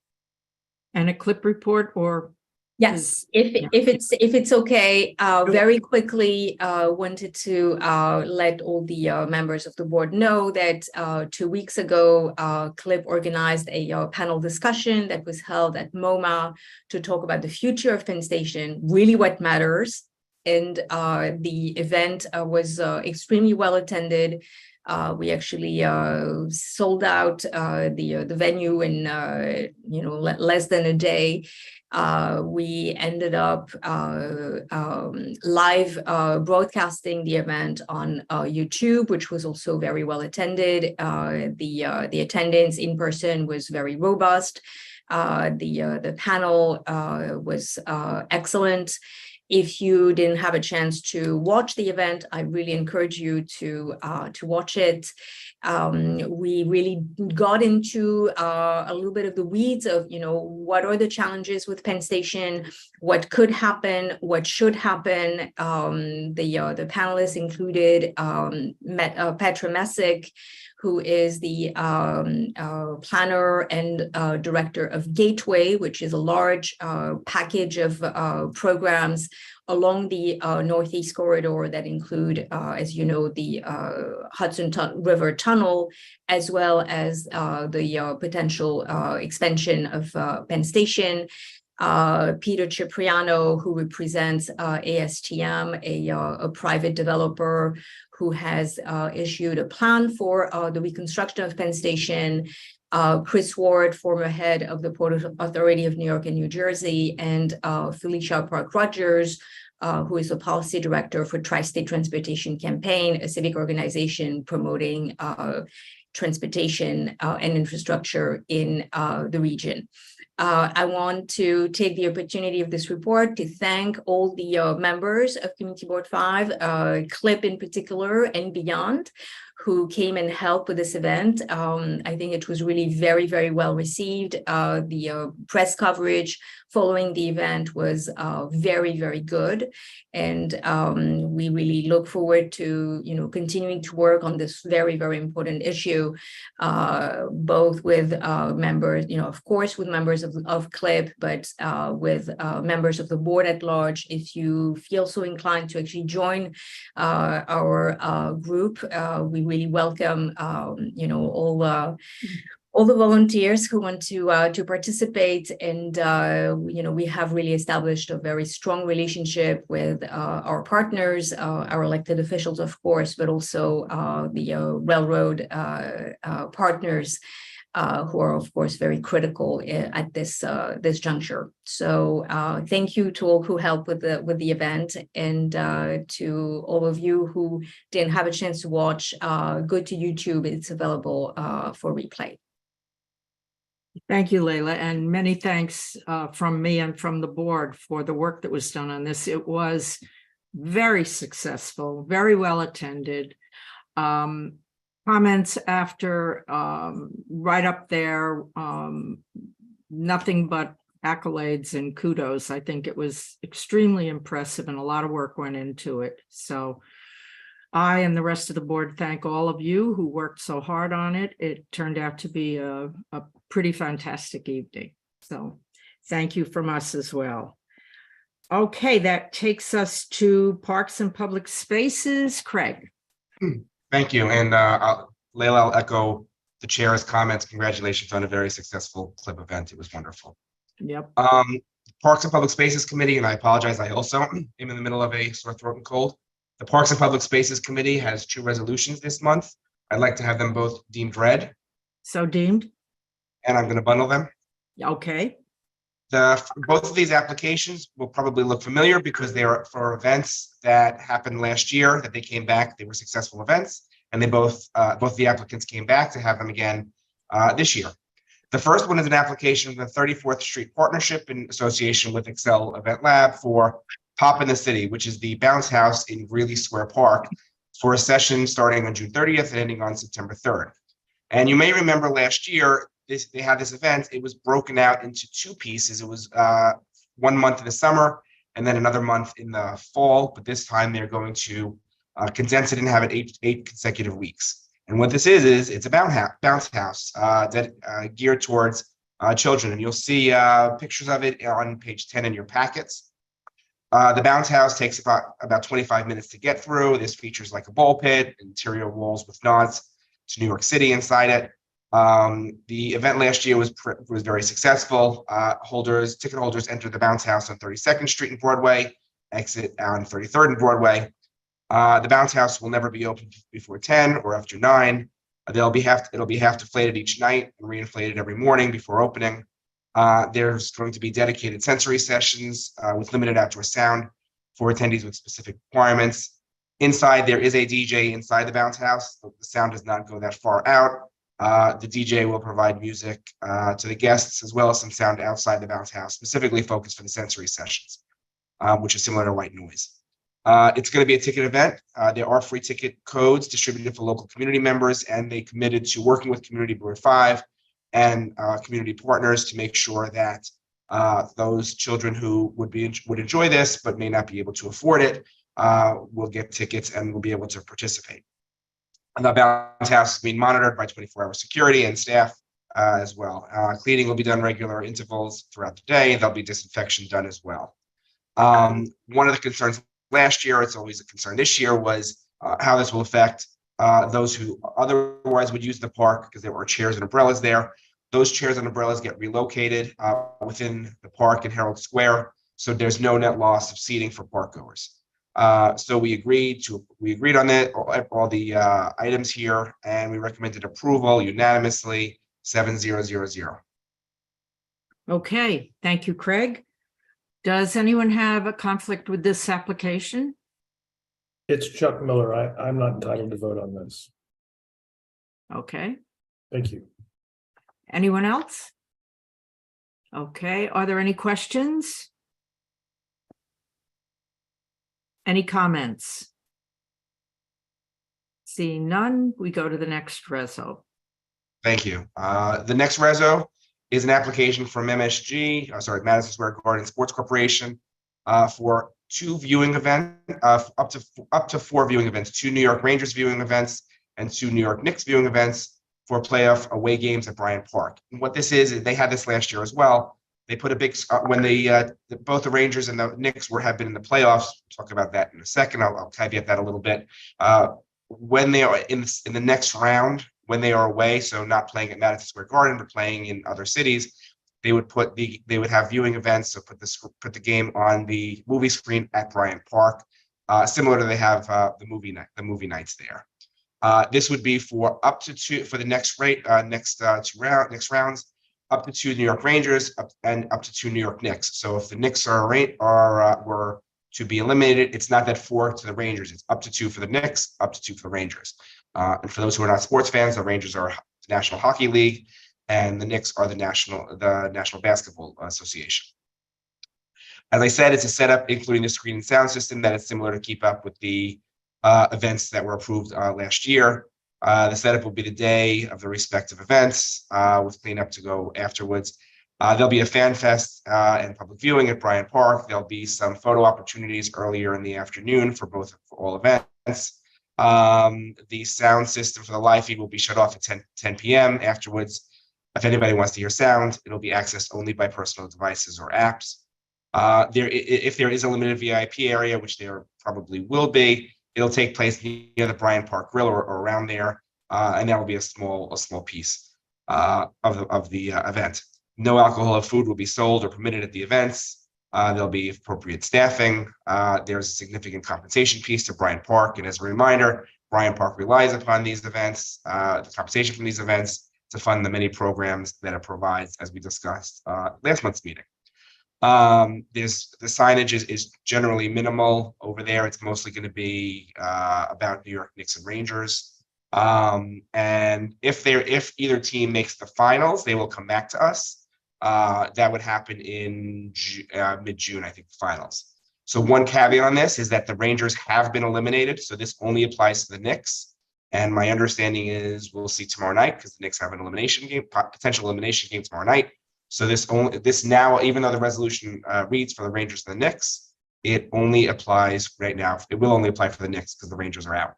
And a CLIP report or? Yes, if it's okay, very quickly wanted to let all the members of the board know that 2 weeks ago, CLIP organized a panel discussion that was held at MoMA to talk about the future of Penn Station, really what matters. And the event was extremely well attended. We actually sold out the venue in less than a day. We ended up live broadcasting the event on YouTube, which was also very well attended. The attendance in person was very robust. The panel was excellent. If you didn't have a chance to watch the event, I really encourage you to watch it. We really got into a little bit of the weeds of, what are the challenges with Penn Station, what could happen, what should happen. The panelists included Petra Messick, who is the planner and director of Gateway, which is a large package of programs along the Northeast Corridor that include, as you know, the Hudson River Tunnel, as well as the potential expansion of Penn Station. Peter Cipriano, who represents ASTM, a private developer who has issued a plan for the reconstruction of Penn Station. Chris Ward, former head of the Port Authority of New York and New Jersey, and Felicia Park Rogers, who is the policy director for Tri-State Transportation Campaign, a civic organization promoting transportation and infrastructure in the region. I want to take the opportunity of this report to thank all the members of Community Board 5, CLIP in particular and beyond, who came and helped with this event. I think it was really very, very well received. The press coverage following the event was very, very good. And we really look forward to, continuing to work on this very, very important issue, both with members, of course, with members of CLIP, but with members of the board at large. If you feel so inclined to actually join our group, we really welcome, all the volunteers who want to participate. And, we have really established a very strong relationship with our partners, our elected officials, of course, but also the railroad partners, who are, of course, very critical at this juncture. So thank you to all who helped with the event, and to all of you who didn't have a chance to watch, go to YouTube. It's available for replay. Thank you, Leila, and many thanks from me and from the board for the work that was done on this. It was very successful, very well attended. Comments after, right up there, nothing but accolades and kudos. I think it was extremely impressive and a lot of work went into it. So I and the rest of the board thank all of you who worked so hard on it. It turned out to be a pretty fantastic evening. So thank you from us as well. Okay, that takes us to Parks and Public Spaces. Craig. Thank you. And Leila, I'll echo the chair's comments. Congratulations on a very successful CLIP event. It was wonderful. Yep. Parks and Public Spaces Committee, and I apologize, I also am in the middle of a sore throat and cold. The Parks and Public Spaces Committee has 2 resolutions this month. I'd like to have them both deemed read. So deemed. And I'm going to bundle them. Okay. Both of these applications will probably look familiar because they are for events that happened last year that they came back. They were successful events, and they both the applicants came back to have them again this year. The first one is an application of the 34th Street Partnership in association with Excel Event Lab for Pop in the City, which is the bounce house in Greeley Square Park, for a session starting on June 30th and ending on September 3rd. And you may remember last year, they had this event. It was broken out into 2 pieces. It was 1 month in the summer and then another month in the fall. But this time they're going to condense it and have it 8 consecutive weeks. And what this is it's a bounce house that geared towards children. And you'll see pictures of it on page 10 in your packets. The bounce house takes about 25 minutes to get through. This features like a ball pit, interior walls with nods to New York City inside it. The event last year was very successful. Ticket holders enter the bounce house on 32nd Street and Broadway, exit on 33rd and Broadway. The bounce house will never be open before 10 or after 9. It'll be half deflated each night and reinflated every morning before opening. There's going to be dedicated sensory sessions with limited outdoor sound for attendees with specific requirements. Inside, there is a DJ inside the bounce house. The sound does not go that far out. The DJ will provide music to the guests, as well as some sound outside the bounce house, specifically focused for the sensory sessions, which is similar to white noise. It's going to be a ticket event. There are free ticket codes distributed for local community members, and they committed to working with Community Board 5 and community partners to make sure that those children who would enjoy this but may not be able to afford it will get tickets and will be able to participate. And the bounce house is being monitored by 24-hour security and staff as well. Cleaning will be done regular intervals throughout the day, and there'll be disinfection done as well. One of the concerns last year, it's always a concern this year, was how this will affect those who otherwise would use the park because there were chairs and umbrellas there. Those chairs and umbrellas get relocated within the park in Herald Square, so there's no net loss of seating for park goers. So we agreed on that, all the items here, and we recommended approval unanimously, 7-0-0-0. Okay, thank you, Craig. Does anyone have a conflict with this application? It's Chuck Miller. I'm not entitled to vote on this. Okay, Thank you. anyone else? Okay, are there any questions? Any comments? Seeing none, we go to the next reso. Thank you. The next reso is an application from MSG, Madison Square Garden Sports Corporation, for two viewing events, up to four viewing events, two New York Rangers viewing events and two New York Knicks viewing events for playoff away games at Bryant Park. And what this is they had this last year as well. They put a big when both the Rangers and the Knicks have been in the playoffs. We'll talk about that in a second. I'll caveat that a little bit. When they are in the next round, when they are away, so not playing at Madison Square Garden but playing in other cities, they would have viewing events. So put the game on the movie screen at Bryant Park, similar to they have the movie nights there. This would be for up to two for the next rounds, up to two New York Rangers and up to two New York Knicks. So if the Knicks were to be eliminated, it's not that 4 to the Rangers, it's up to 2 for the Knicks, up to 2 for the Rangers. And for those who are not sports fans, the Rangers are the National Hockey League and the Knicks are the National Basketball Association. As I said, it's a setup including the screen and sound system that is similar to keep up with the events that were approved last year. The setup will be the day of the respective events with cleanup to go afterwards. There'll be a fan fest and public viewing at Bryant Park. There'll be some photo opportunities earlier in the afternoon for all events. The sound system for the live feed will be shut off at 10 p.m. Afterwards, if anybody wants to hear sound, it'll be accessed only by personal devices or apps. If there is a limited VIP area, which there probably will be, it'll take place near the Bryant Park Grill or around there, and that will be a small piece of the event. No alcohol or food will be sold or permitted at the events. There'll be appropriate staffing. There's a significant compensation piece to Bryant Park, and as a reminder, Bryant Park relies upon these events, the compensation from these events, to fund the many programs that it provides, as we discussed last month's meeting. The signage is generally minimal over there. It's mostly going to be about New York Knicks and Rangers. And if either team makes the finals, they will come back to us. That would happen in mid-June, I think, the finals. So one caveat on this is that the Rangers have been eliminated, so this only applies to the Knicks. And my understanding is we'll see tomorrow night because the Knicks have an potential elimination game tomorrow night. So this now, even though the resolution reads for the Rangers and the Knicks, it only applies right now. It will only apply for the Knicks because the Rangers are out.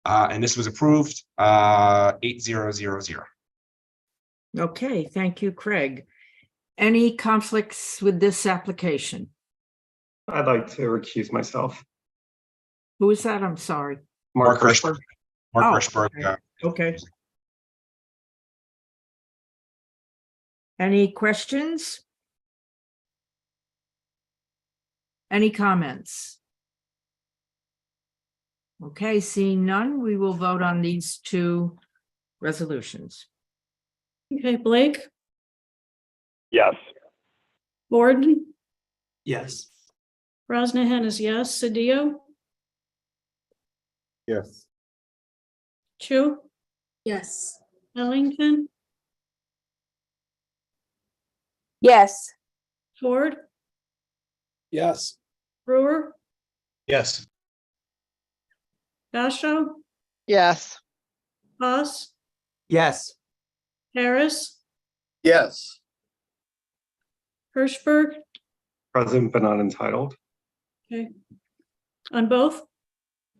And this was approved 8000. Okay, thank you, Craig. Any conflicts with this application? I'd like to recuse myself. Who is that? I'm sorry. Mark Hirschberg. Okay. Any questions? Any comments? Okay, seeing none, we will vote on these two resolutions. Okay, Blake, Yes. Borden, Yes. Brosnahan is yes, Cedillo, Yes. Chu, Yes. Ellington, Yes. Ford, Yes. Brewer, Yes. Basho, Yes. Haas, Yes. Harris, Yes. Hirschberg. Present but not entitled. Okay. On both?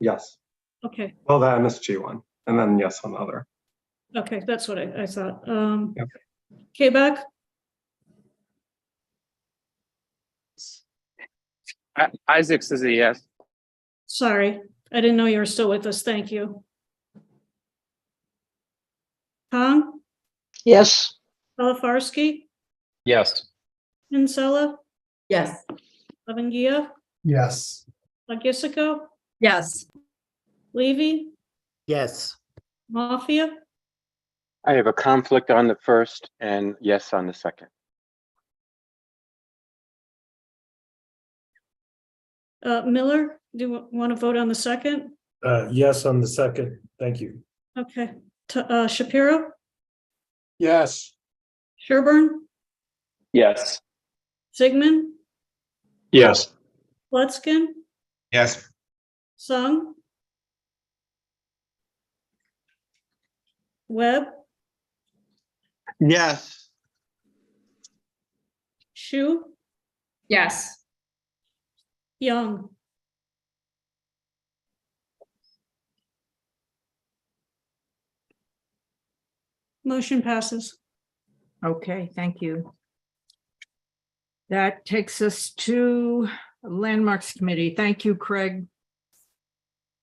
Yes. Okay, Well, the MSG one, and then yes on the other. okay, that's what I thought. Yep. Quebec, Isaacs is a yes. sorry, I didn't know you were still with us. Thank you. Kong, Yes. Palafarsky, Yes. Kinsella, Yes. Lavangia, Yes. Lagisico, Yes. Levy, Yes. Mafia, I have a conflict on the first and yes on the second. Miller, do you want to vote on the second? Yes, on the second. Thank you. Okay. Shapiro, Yes. Sherburne, Yes. Sigmund, Yes. Lutzkin, Yes. Sung, Webb, Yes. Shu, Yes. Young. Motion passes. Okay, thank you. That takes us to Landmarks Committee. Thank you, Craig,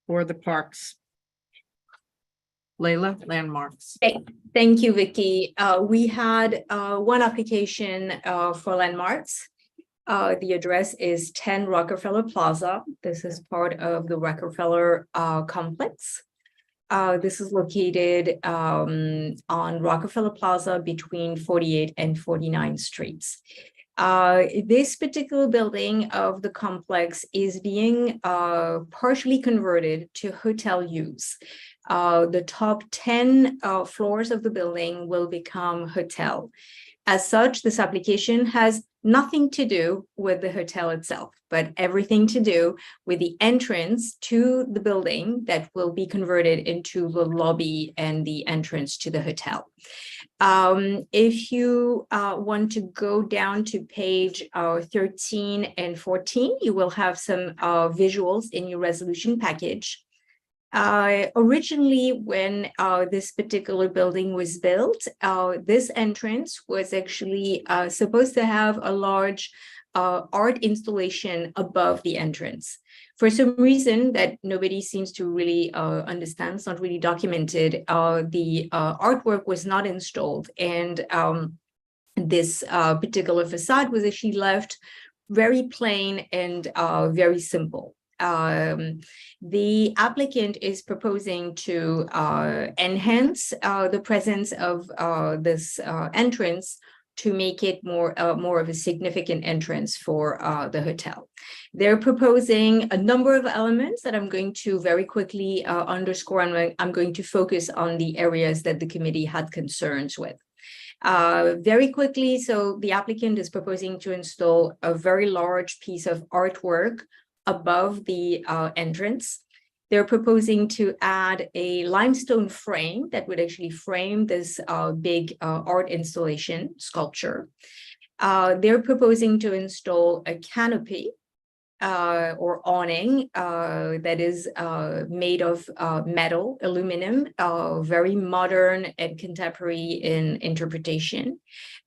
for the parks. Layla, Landmarks. Thank you, Vicky. We had one application for landmarks. The address is 10 Rockefeller Plaza. This is part of the Rockefeller complex. This is located on Rockefeller Plaza between 48 and 49 streets. This particular building of the complex is being partially converted to hotel use. The top 10 floors of the building will become hotel. As such, this application has nothing to do with the hotel itself, but everything to do with the entrance to the building that will be converted into the lobby and the entrance to the hotel. If you want to go down to page 13 and 14, you will have some visuals in your resolution package. Originally, when this particular building was built, this entrance was actually supposed to have a large art installation above the entrance. For some reason that nobody seems to really understand, it's not really documented, the artwork was not installed, and this particular facade was actually left very plain and very simple. The applicant is proposing to enhance the presence of this entrance to make it more of a significant entrance for the hotel. They're proposing a number of elements that I'm going to very quickly underscore, and I'm going to focus on the areas that the committee had concerns with. Very quickly, so the applicant is proposing to install a very large piece of artwork above the entrance. They're proposing to add a limestone frame that would actually frame this big art installation sculpture. They're proposing to install a canopy or awning that is made of metal, aluminum, very modern and contemporary in interpretation,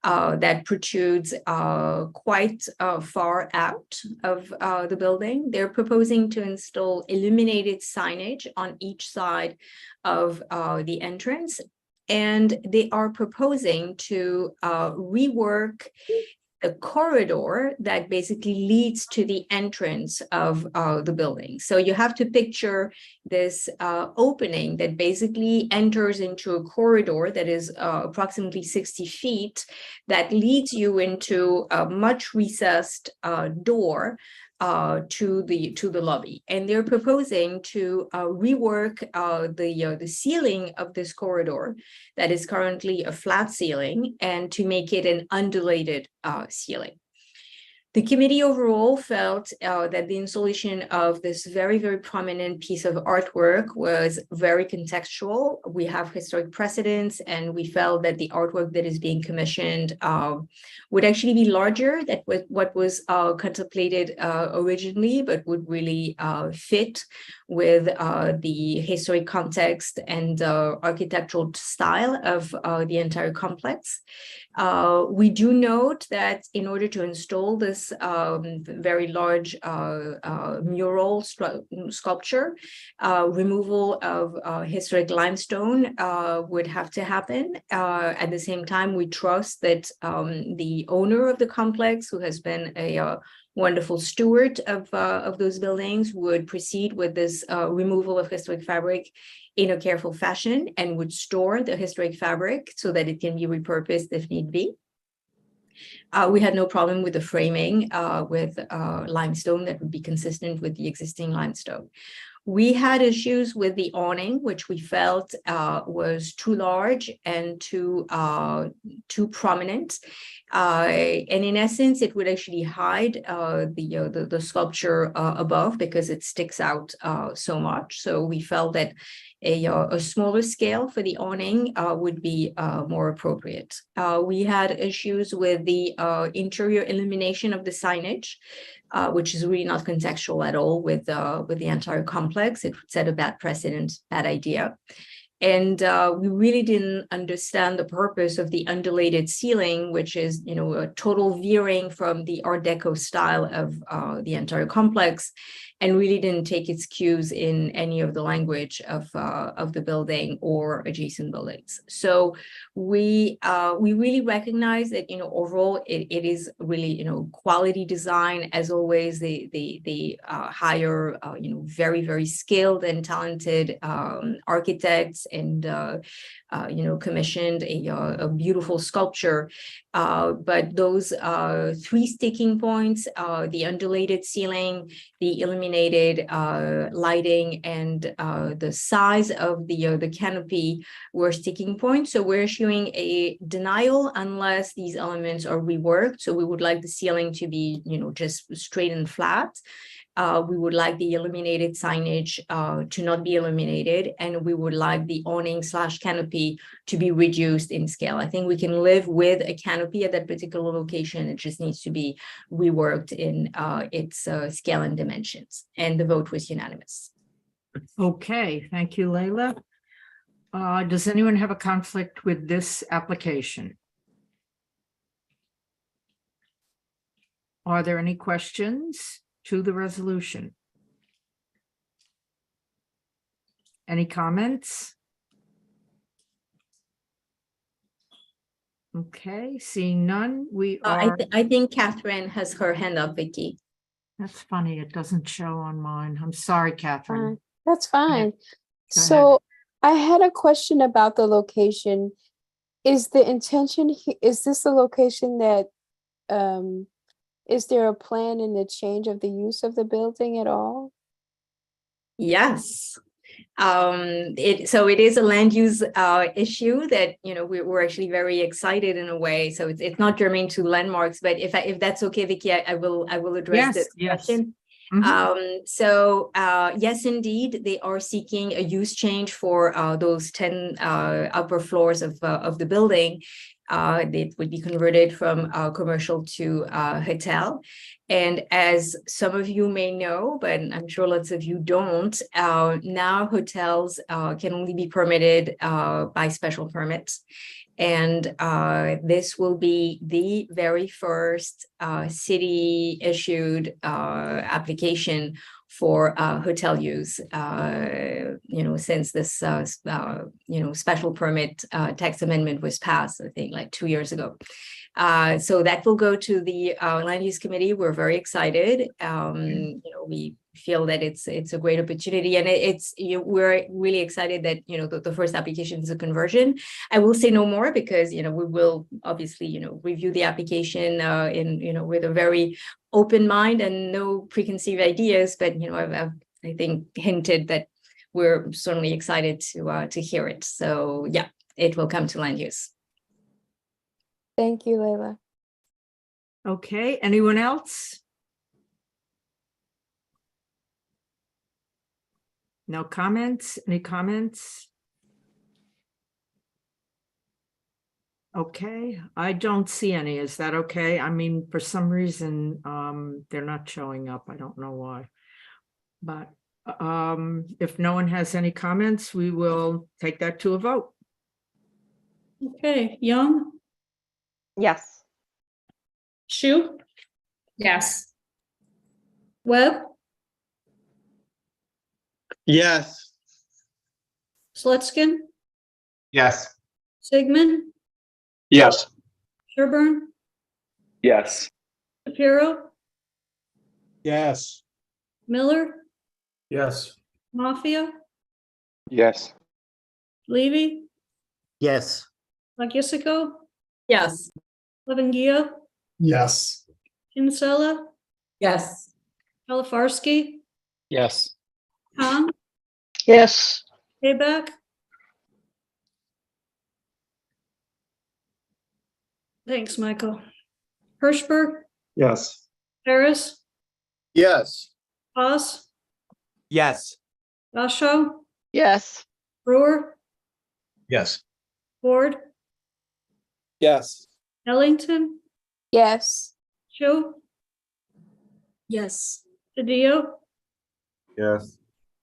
that protrudes quite far out of the building. They're proposing to install illuminated signage on each side of the entrance, and they are proposing to rework a corridor that basically leads to the entrance of the building. So you have to picture this opening that basically enters into a corridor that is approximately 60 feet that leads you into a much recessed door to the lobby, and they're proposing to rework the ceiling of this corridor that is currently a flat ceiling, and to make it an undulated ceiling. The committee overall felt that the installation of this very, very prominent piece of artwork was very contextual. We have historic precedents, and we felt that the artwork that is being commissioned would actually be larger than what was contemplated originally, but would really fit with the historic context and architectural style of the entire complex. We do note that in order to install this very large mural sculpture, removal of historic limestone would have to happen. At the same time, we trust that the owner of the complex, who has been a wonderful steward of those buildings, would proceed with this removal of historic fabric in a careful fashion, and would store the historic fabric so that it can be repurposed if need be. We had no problem with the framing with limestone that would be consistent with the existing limestone. We had issues with the awning, which we felt was too large and too prominent. And in essence, it would actually hide the sculpture above because it sticks out so much. So we felt that a smaller scale for the awning would be more appropriate. We had issues with the interior illumination of the signage, which is really not contextual at all with the entire complex. It would set a bad precedent, bad idea. And we really didn't understand the purpose of the undulated ceiling, which is, you know, a total veering from the Art Deco style of the entire complex, and really didn't take its cues in any of the language of the building or adjacent buildings. So we really recognize that, you know, overall it is really, you know, quality design. As always, they hire you know, very skilled and talented architects, and you know, commissioned a beautiful sculpture. But those three sticking points, the undulated ceiling, the illuminated lighting, and the size of the canopy were sticking points. So we're issuing a denial unless these elements are reworked. So we would like the ceiling to be, you know, just straight and flat. We would like the illuminated signage to not be illuminated, and we would like the awning / canopy to be reduced in scale. I think we can live with a canopy at that particular location. It just needs to be reworked in its scale and dimensions. And the vote was unanimous. Okay, thank you, Leila. Does anyone have a conflict with this application? Are there any questions to the resolution? Any comments? Okay, seeing none, we are. I think Catherine has her hand up, Vicky. That's funny, it doesn't show on mine. I'm sorry, Catherine. That's fine. Go So I had a question about the location. Is the intention, is this the location that, is there a plan in the change of the use of the building at all? Yes. So it is a land use issue that, you know, we're actually very excited in a way. So it's not germane to landmarks, but if that's okay, Vicky, I will address this question. So yes, indeed, they are seeking a use change for those 10 upper floors of the building. It would be converted from commercial to hotel. And as some of you may know, but I'm sure lots of you don't, now hotels can only be permitted by special permits. And this will be the very first city issued application for hotel use, you know, since this, you know, special permit tax amendment was passed, I think like 2 years ago. So that will go to the land use committee. We're very excited. You know, we feel that it's a great opportunity, and we're really excited that, you know, the first application is a conversion. I will say no more because, you know, we will obviously, you know, review the application you know, with a very open mind and no preconceived ideas. But, you know, I've I think hinted that we're certainly excited to hear it. So yeah, it will come to land use. Thank you, Leila. Okay, anyone else? No comments? Any comments? Okay, I don't see any. Is that okay? I mean, for some reason, they're not showing up. I don't know why. But if no one has any comments, we will take that to a vote. Okay, Young, Yes. Shu, Yes. Webb, Yes. Slutskin, Yes. Sigmund, Yes. Sherburne, Yes. Shapiro, Yes. Miller, Yes. Mafia, Yes. Levy, Yes. Magisico, Yes. Levangia, Yes. Kinsella, Yes. Palafarsky, Yes. Khan, Yes. Payback. Thanks, Michael. Hirschberg, Yes. Harris, Yes. Haas, Yes. Basho, Yes. Brewer, Yes. Ward, Yes. Ellington, Yes. Shu, Yes. Tadio, Yes.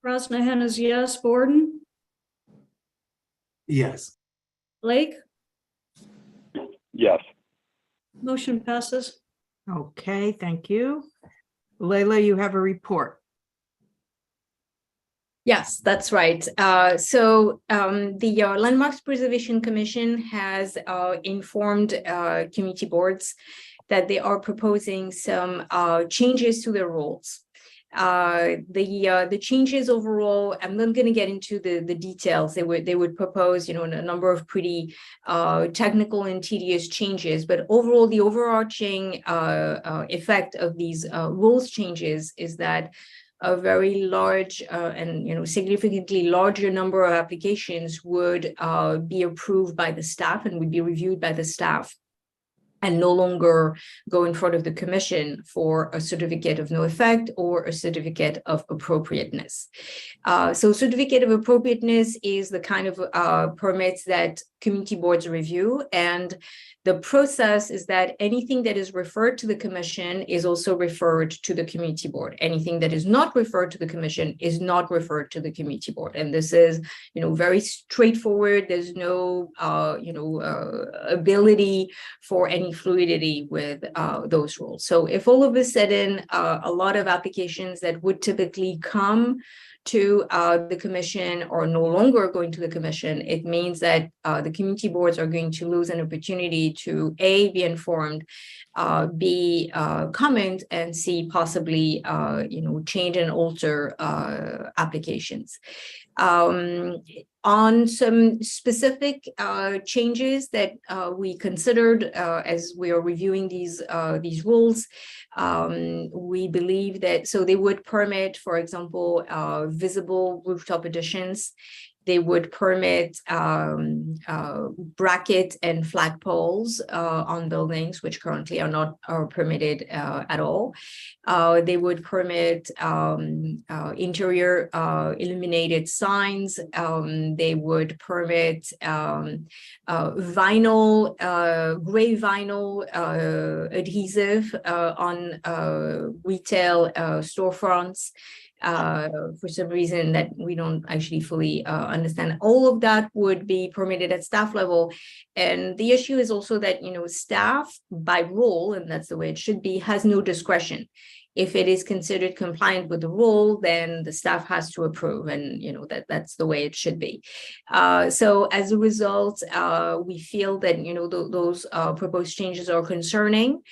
Rosnahan is yes, Borden, Yes. Blake, Yes. motion passes. Okay, thank you. Leila, you have a report. Yes, that's right. The Landmarks Preservation Commission has informed community boards that they are proposing some changes to their rules. The changes overall, I'm not going to get into the details. They would propose, a number of pretty technical and tedious changes, but overall, the overarching effect of these rules changes is that a very large and significantly larger number of applications would be approved by the staff and would be reviewed by the staff, and no longer go in front of the commission for a certificate of no effect or a certificate of appropriateness. So certificate of appropriateness is the kind of permits that community boards review, and the process is that anything that is referred to the commission is also referred to the community board. Anything that is not referred to the commission is not referred to the community board. And this is, very straightforward. There's no, ability for any fluidity with those rules. So if all of a sudden a lot of applications that would typically come to the commission or no longer going to the commission, it means that the community boards are going to lose an opportunity to A, be informed, B, comment, and C, possibly change and alter applications. On some specific changes that we considered as we are reviewing these rules, we believe that they would permit, for example, visible rooftop additions. They would permit bracket and flagpoles on buildings, which currently are permitted at all. They would permit interior illuminated signs. They would permit vinyl, gray vinyl adhesive on retail storefronts. For some reason that we don't actually fully understand. All of that would be permitted at staff level. And the issue is also that, staff by rule, and that's the way it should be, has no discretion. If it is considered compliant with the rule, then the staff has to approve, and that's the way it should be. So as a result, we feel that those proposed changes are concerning.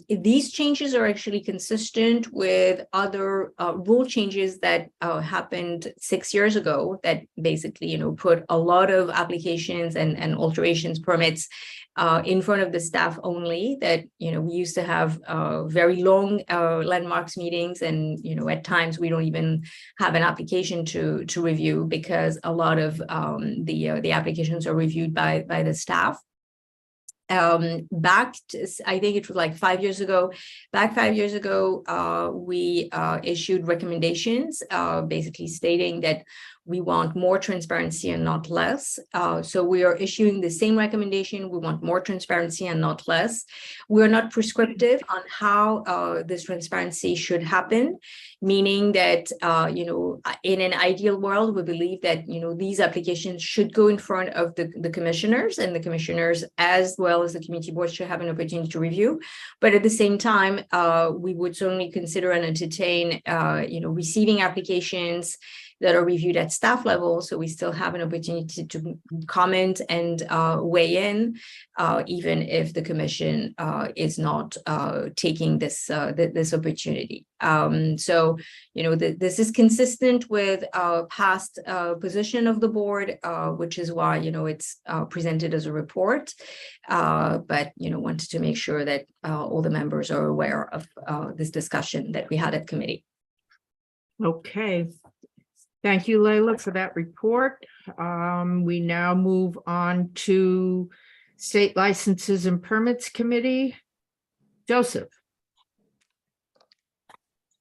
These changes are actually consistent with other rule changes that happened 6 years ago that basically, put a lot of applications and alterations permits in front of the staff only. That, we used to have very long landmarks meetings, and, at times we don't even have an application to review because a lot of the applications are reviewed by the staff. Back to, I think it was like 5 years ago, we issued recommendations basically stating that we want more transparency and not less. So we are issuing the same recommendation. We want more transparency and not less. We're not prescriptive on how this transparency should happen, meaning that, in an ideal world, we believe that, these applications should go in front of the commissioners, and the commissioners as well as the community board should have an opportunity to review. But at the same time, we would certainly consider and entertain, receiving applications that are reviewed at staff level. So we still have an opportunity to comment and weigh in, even if the commission is not taking this this opportunity. So, this is consistent with past position of the board, which is why, it's presented as a report. But, wanted to make sure that all the members are aware of this discussion that we had at committee. Okay. Thank you, Layla, for that report. We now move on to State Licenses and Permits Committee. Joseph.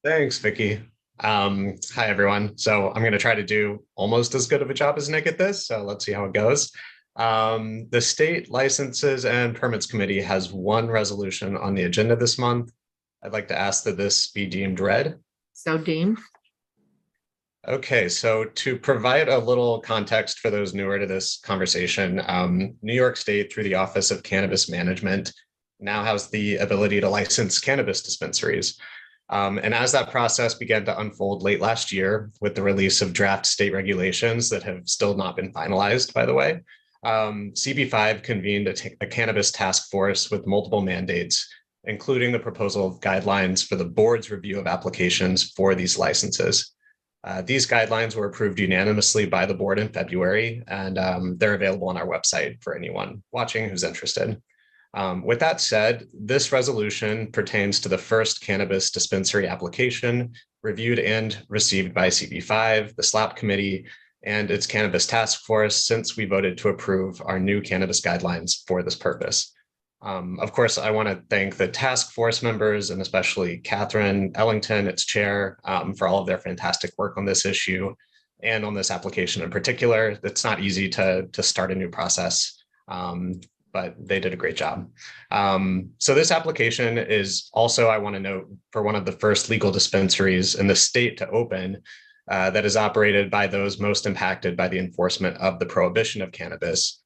Thanks, Vicky. Hi, everyone. So I'm going to try to do almost as good of a job as Nick at this. So let's see how it goes. The State Licenses and Permits Committee has one resolution on the agenda this month. I'd like to ask that this be deemed read. So deemed. Okay, so to provide a little context for those newer to this conversation, New York State, through the Office of Cannabis Management, now has the ability to license cannabis dispensaries. And as that process began to unfold late last year with the release of draft state regulations that have still not been finalized, by the way, CB5 convened a cannabis task force with multiple mandates, including the proposal of guidelines for the board's review of applications for these licenses. These guidelines were approved unanimously by the board in February, and they're available on our website for anyone watching who's interested. With that said, this resolution pertains to the first cannabis dispensary application reviewed and received by CB5, the SLAP committee, and its cannabis task force since we voted to approve our new cannabis guidelines for this purpose. Of course, I want to thank the task force members and especially Catherine Ellington, its chair, for all of their fantastic work on this issue and on this application in particular. It's not easy to start a new process, but they did a great job. So this application is also, I want to note, for one of the first legal dispensaries in the state to open that is operated by those most impacted by the enforcement of the prohibition of cannabis,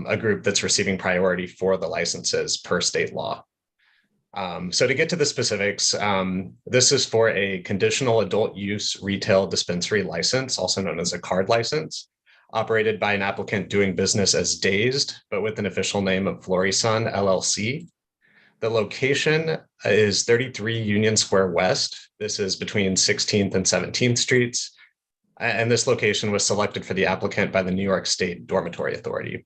a group that's receiving priority for the licenses per state law. So to get to the specifics, this is for a conditional adult use retail dispensary license, also known as a card license, operated by an applicant doing business as Dazed, but with an official name of Florisun LLC. The location is 33 Union Square West. This is between 16th and 17th Streets. And this location was selected for the applicant by the New York State Dormitory Authority.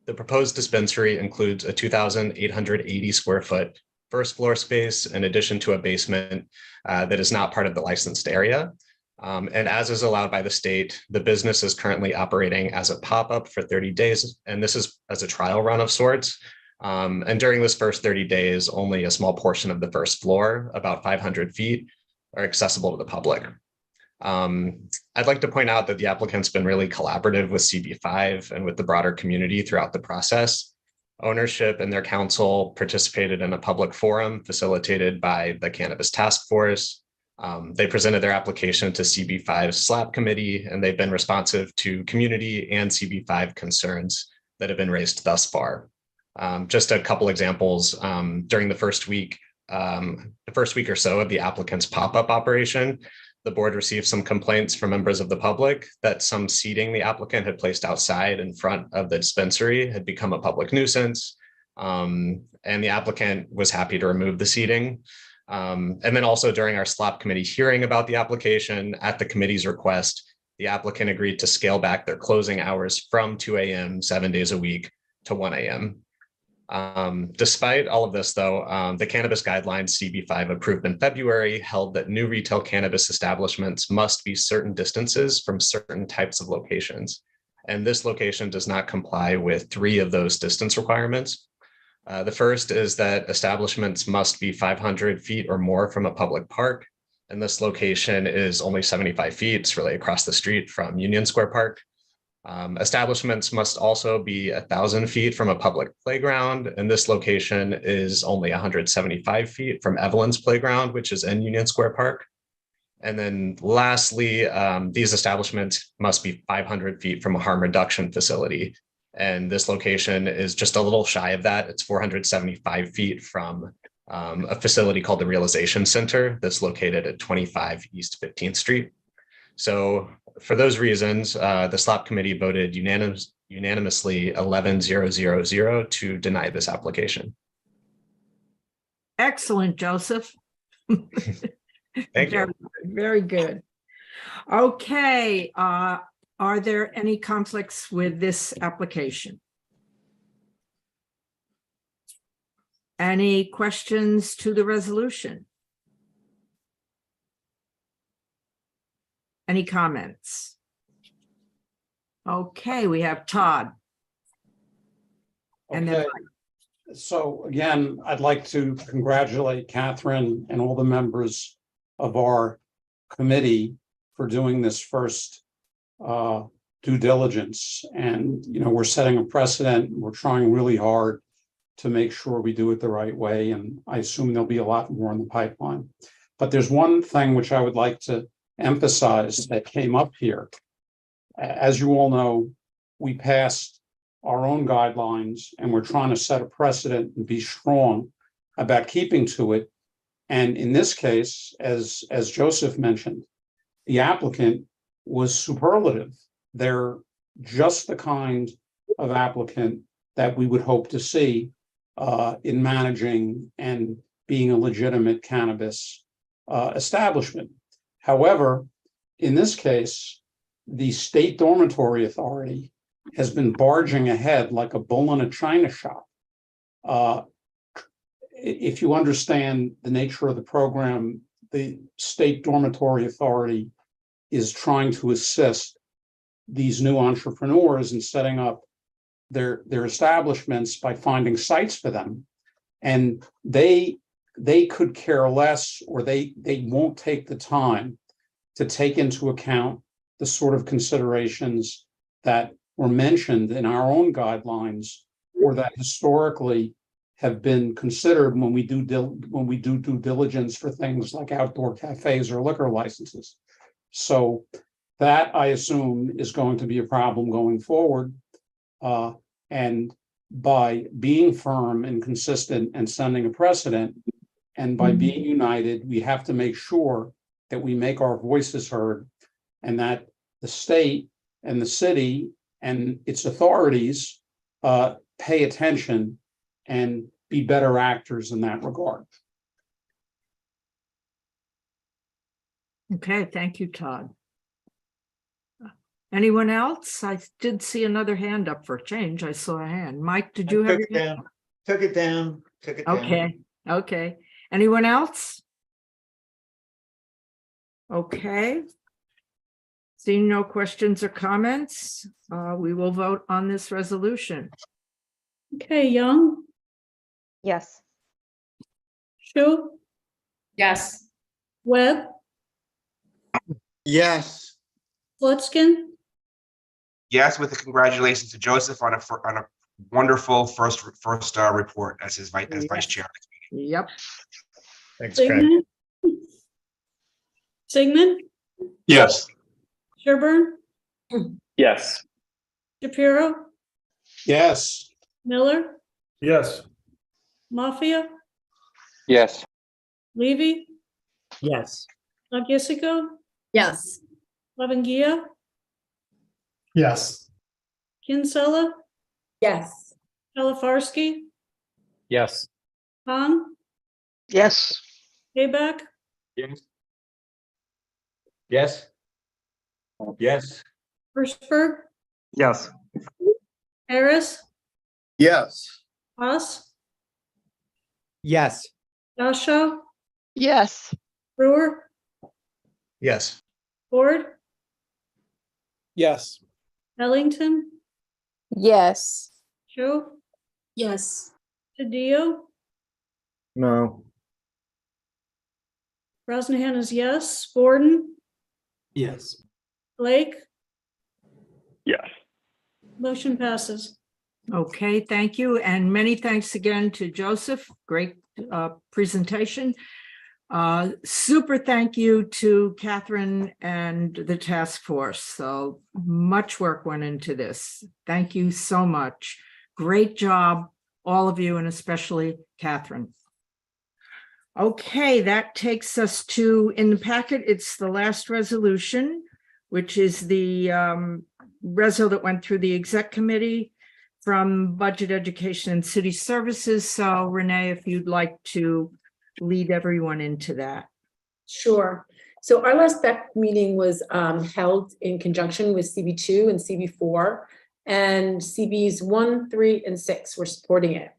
The proposed dispensary includes a 2,880 square foot first floor space in addition to a basement that is not part of the licensed area. And as is allowed by the state, the business is currently operating as a pop-up for 30 days. And this is as a trial run of sorts. And during this first 30 days, only a small portion of the first floor, about 500 feet, are accessible to the public. I'd like to point out that the applicant's been really collaborative with CB5 and with the broader community throughout the process. Ownership and their council participated in a public forum facilitated by the Cannabis Task Force. They presented their application to CB5's SLAP committee, and they've been responsive to community and CB5 concerns that have been raised thus far. Just a couple examples, during the first week or so of the applicant's pop-up operation, the board received some complaints from members of the public that some seating the applicant had placed outside in front of the dispensary had become a public nuisance. And the applicant was happy to remove the seating. And then also during our SLAP committee hearing about the application, at the committee's request, the applicant agreed to scale back their closing hours from 2 a.m. 7 days a week to 1 a.m. Despite all of this, though, the cannabis guidelines CB5 approved in February held that new retail cannabis establishments must be certain distances from certain types of locations. And this location does not comply with 3 of those distance requirements. The first is that establishments must be 500 feet or more from a public park. And this location is only 75 feet. It's really across the street from Union Square Park. Establishments must also be 1,000 feet from a public playground, and this location is only 175 feet from Evelyn's Playground, which is in Union Square Park. And then lastly, these establishments must be 500 feet from a harm reduction facility. And this location is just a little shy of that. It's 475 feet from a facility called the Realization Center that's located at 25 East 15th Street. So for those reasons, the SLOP committee voted unanimously 11-0-0-0 to deny this application. Excellent, Joseph. Thank you. Very good. Okay, are there any conflicts with this application? Any questions to the resolution? Any comments? Okay, we have Todd. And then Okay. So again, I'd like to congratulate Catherine and all the members of our committee for doing this first due diligence. And, you know, we're setting a precedent. We're trying really hard to make sure we do it the right way. And I assume there'll be a lot more in the pipeline. But there's one thing which I would like to emphasize that came up here. As you all know, we passed our own guidelines and we're trying to set a precedent and be strong about keeping to it. And in this case, as Joseph mentioned, the applicant was superlative. They're just the kind of applicant that we would hope to see in managing and being a legitimate cannabis establishment. However, in this case, the State Dormitory Authority has been barging ahead like a bull in a china shop. If you understand the nature of the program, the State Dormitory Authority is trying to assist these new entrepreneurs in setting up their establishments by finding sites for them. And they could care less, or they won't take the time to take into account the sort of considerations that were mentioned in our own guidelines, or that historically have been considered when we do due diligence for things like outdoor cafes or liquor licenses. So that, I assume, is going to be a problem going forward. And by being firm and consistent and sending a precedent, and by being united, we have to make sure that we make our voices heard, and that the state and the city and its authorities pay attention and be better actors in that regard. Okay, thank you, Todd. Anyone else? I did see another hand up for a change. I saw a hand. Mike, did you have your hand? Took it down. Okay, okay. Anyone else? Okay. Seeing no questions or comments, we will vote on this resolution. Okay, Young, Yes. Shu, Yes. Webb, Yes. Slutskin, Yes, with the congratulations to Joseph on a wonderful first report as vice chair. Yep. Thanks, Craig. Sigmund, Yes. Sherburne, Yes. Shapiro, Yes. Miller, Yes. Mafia, Yes. Levy, Yes. Lagisico, Yes. Lavangia, Yes. Kinsella, Yes. Kalafarsky, Yes. Khan, Yes. Hayback, Yes. Yes. Yes. Hirschberg, Yes. Harris, Yes. Haas, Yes. Dashaw, Yes. Brewer, Yes. Ford, Yes. Ellington, Yes. Joe, Yes. Tadio, No. Brosnahan is yes, Borden, Yes. Blake, Yes. motion passes. Okay, thank you. And many thanks again to Joseph. Great presentation. Super thank you to Catherine and the task force. So much work went into this. Thank you so much. Great job, all of you, and especially Catherine. Okay, that takes us to, in the packet, it's the last resolution. which is the reso that went through the exec committee from Budget, Education, and City Services. So Renee, if you'd like to lead everyone into that. Sure. So our last BEC meeting was held in conjunction with CB2 and CB4, and CBs 1, 3, and 6 were supporting it.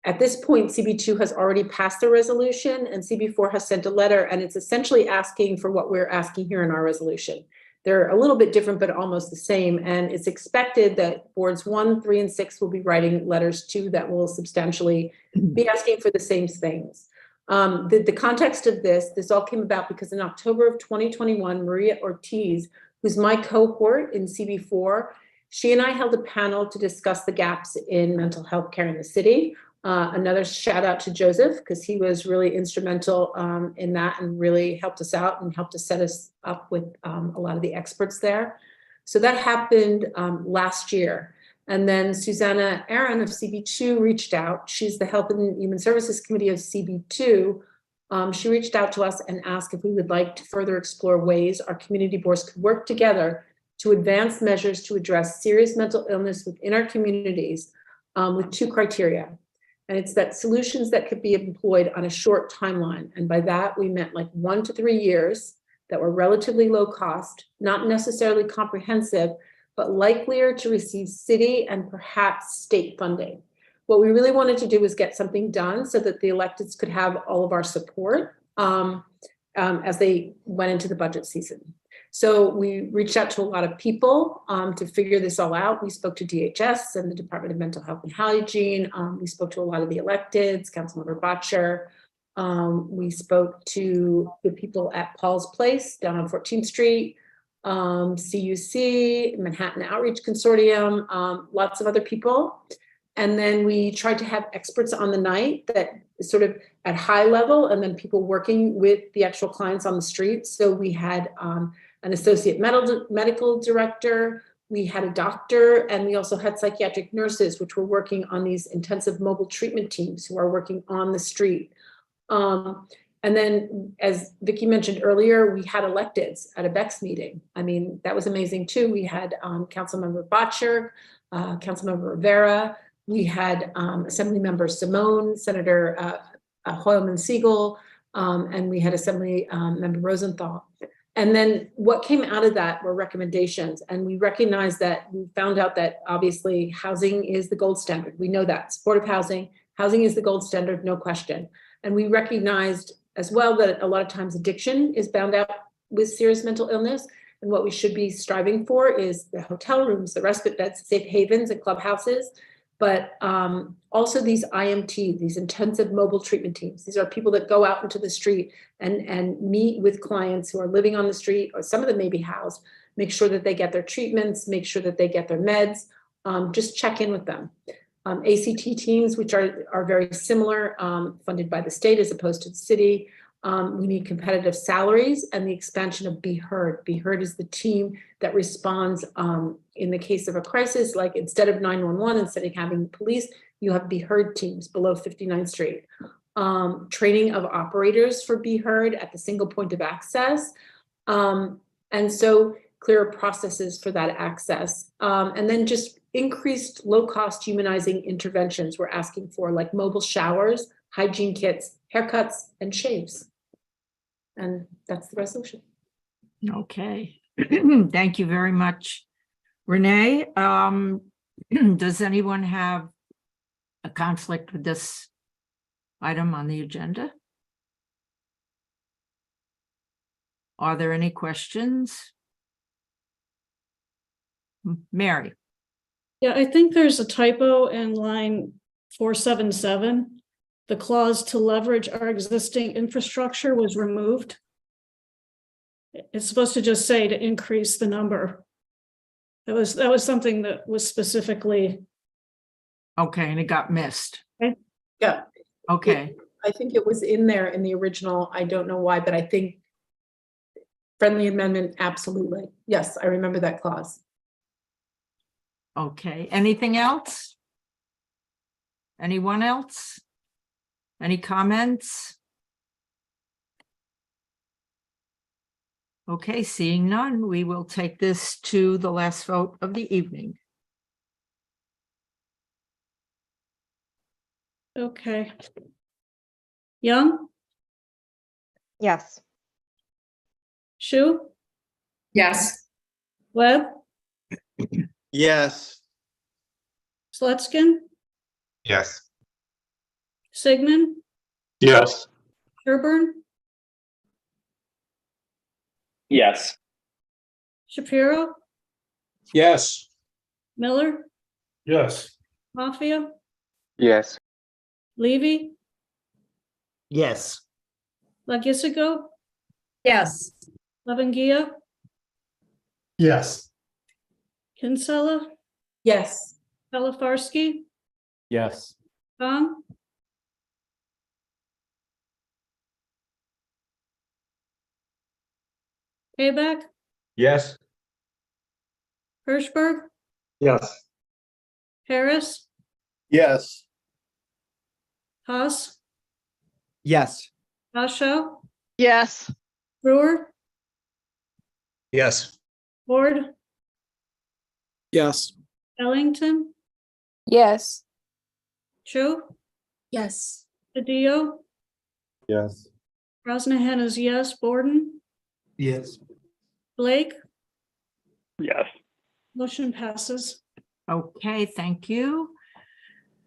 At this point, CB2 has already passed a resolution and CB4 has sent a letter, and it's essentially asking for what we're asking here in our resolution. They're a little bit different, but almost the same. And it's expected that boards 1, 3, and 6 will be writing letters too that will substantially be asking for the same things. The context of this all came about because in October of 2021, Maria Ortiz, who's my cohort in CB4, she and I held a panel to discuss the gaps in mental health care in the city. Another shout out to Joseph, because he was really instrumental in that and really helped us out and helped to set us up with a lot of the experts there. So that happened last year. And then Susanna Aaron of CB2 reached out. She's the Health and Human Services Committee of CB2. She reached out to us and asked if we would like to further explore ways our community boards could work together to advance measures to address serious mental illness within our communities with 2 criteria. And it's that solutions that could be employed on a short timeline. And by that, we meant like 1 to 3 years that were relatively low cost, not necessarily comprehensive, but likelier to receive city and perhaps state funding. What we really wanted to do was get something done so that the electeds could have all of our support as they went into the budget season. So we reached out to a lot of people to figure this all out. We spoke to DHS and the Department of Mental Health and Hygiene. We spoke to a lot of the electeds, Councilmember Botcher. We spoke to the people at Paul's Place down on 14th Street, CUC, Manhattan Outreach Consortium, lots of other people. And then we tried to have experts on the night that sort of at high level, and then people working with the actual clients on the street. So we had an associate medical director, we had a doctor, and we also had psychiatric nurses, which were working on these intensive mobile treatment teams who are working on the street. And then, as Vicki mentioned earlier, we had electeds at a BEX meeting. I mean, that was amazing too. We had Councilmember Botcher, Councilmember Rivera, we had Assembly Member Simone, Senator Hoylman Siegel, and we had Assembly Member Rosenthal. And then what came out of that were recommendations. And we recognized that, we found out that obviously housing is the gold standard. We know that, supportive housing is the gold standard, no question. And we recognized as well that a lot of times addiction is bound out with serious mental illness. And what we should be striving for is the hotel rooms, the respite beds, safe havens and clubhouses, but also these IMT, these intensive mobile treatment teams. These are people that go out into the street and meet with clients who are living on the street, or some of them may be housed, make sure that they get their treatments, make sure that they get their meds, just check in with them. ACT teams, which are very similar, funded by the state as opposed to the city. We need competitive salaries and the expansion of Be Heard. Be Heard is the team that responds in the case of a crisis, like instead of 911, instead of having police, you have Be Heard teams below 59th Street. Training of operators for Be Heard at the single point of access. And so clearer processes for that access. And then just increased low-cost humanizing interventions we're asking for, like mobile showers, hygiene kits, haircuts, and shaves. And that's the resolution. Okay, thank you very much, Renee. Does anyone have a conflict with this item on the agenda? Are there any questions? Mary? Yeah, I think there's a typo in line 477. The clause to leverage our existing infrastructure was removed. It's supposed to just say to increase the number. That was something that was specifically. Okay, and it got missed. Yeah. Okay. I think it was in there in the original. I don't know why, but I think friendly amendment, absolutely. Yes, I remember that clause. Okay, anything else? Anyone else? Any comments? Okay, seeing none, we will take this to the last vote of the evening. Okay. Young, Yes. Shu, Yes. Webb, Yes. Slutskin, Yes. Sigmund, Yes. Sherburne, Yes. Shapiro, Yes. Miller, Yes. Mafia, Yes. Levy, Yes. Lagisigo, Yes. Lavangia, Yes. Kinsella, Yes. Pelifarsky, Yes. Kong, Payback, Yes. Hirschberg, Yes. Harris, Yes. Haas, Yes. Asho, Yes. Brewer, Yes. Ward, Yes. Ellington, Yes. Chu, Yes. Didio, Yes. Brosnahan is yes, Borden, Yes. Blake, Yes. motion passes. Okay, thank you.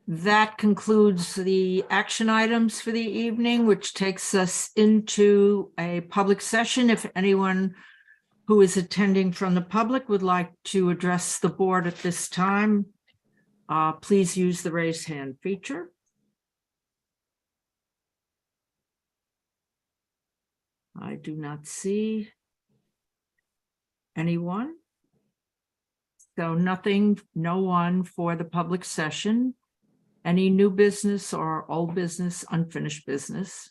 That concludes the action items for the evening, which takes us into a public session. If anyone who is attending from the public would like to address the board at this time, please use the raise hand feature. I do not see anyone. So nothing, no one for the public session. Any new business or old business, unfinished business?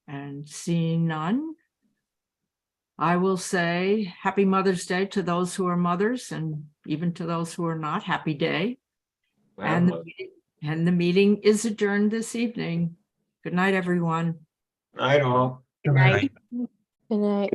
And seeing none, I will say Happy Mother's Day to those who are mothers, and even to those who are not, happy day. And the meeting is adjourned this evening. Good night, everyone. I don't. Good night. Good night.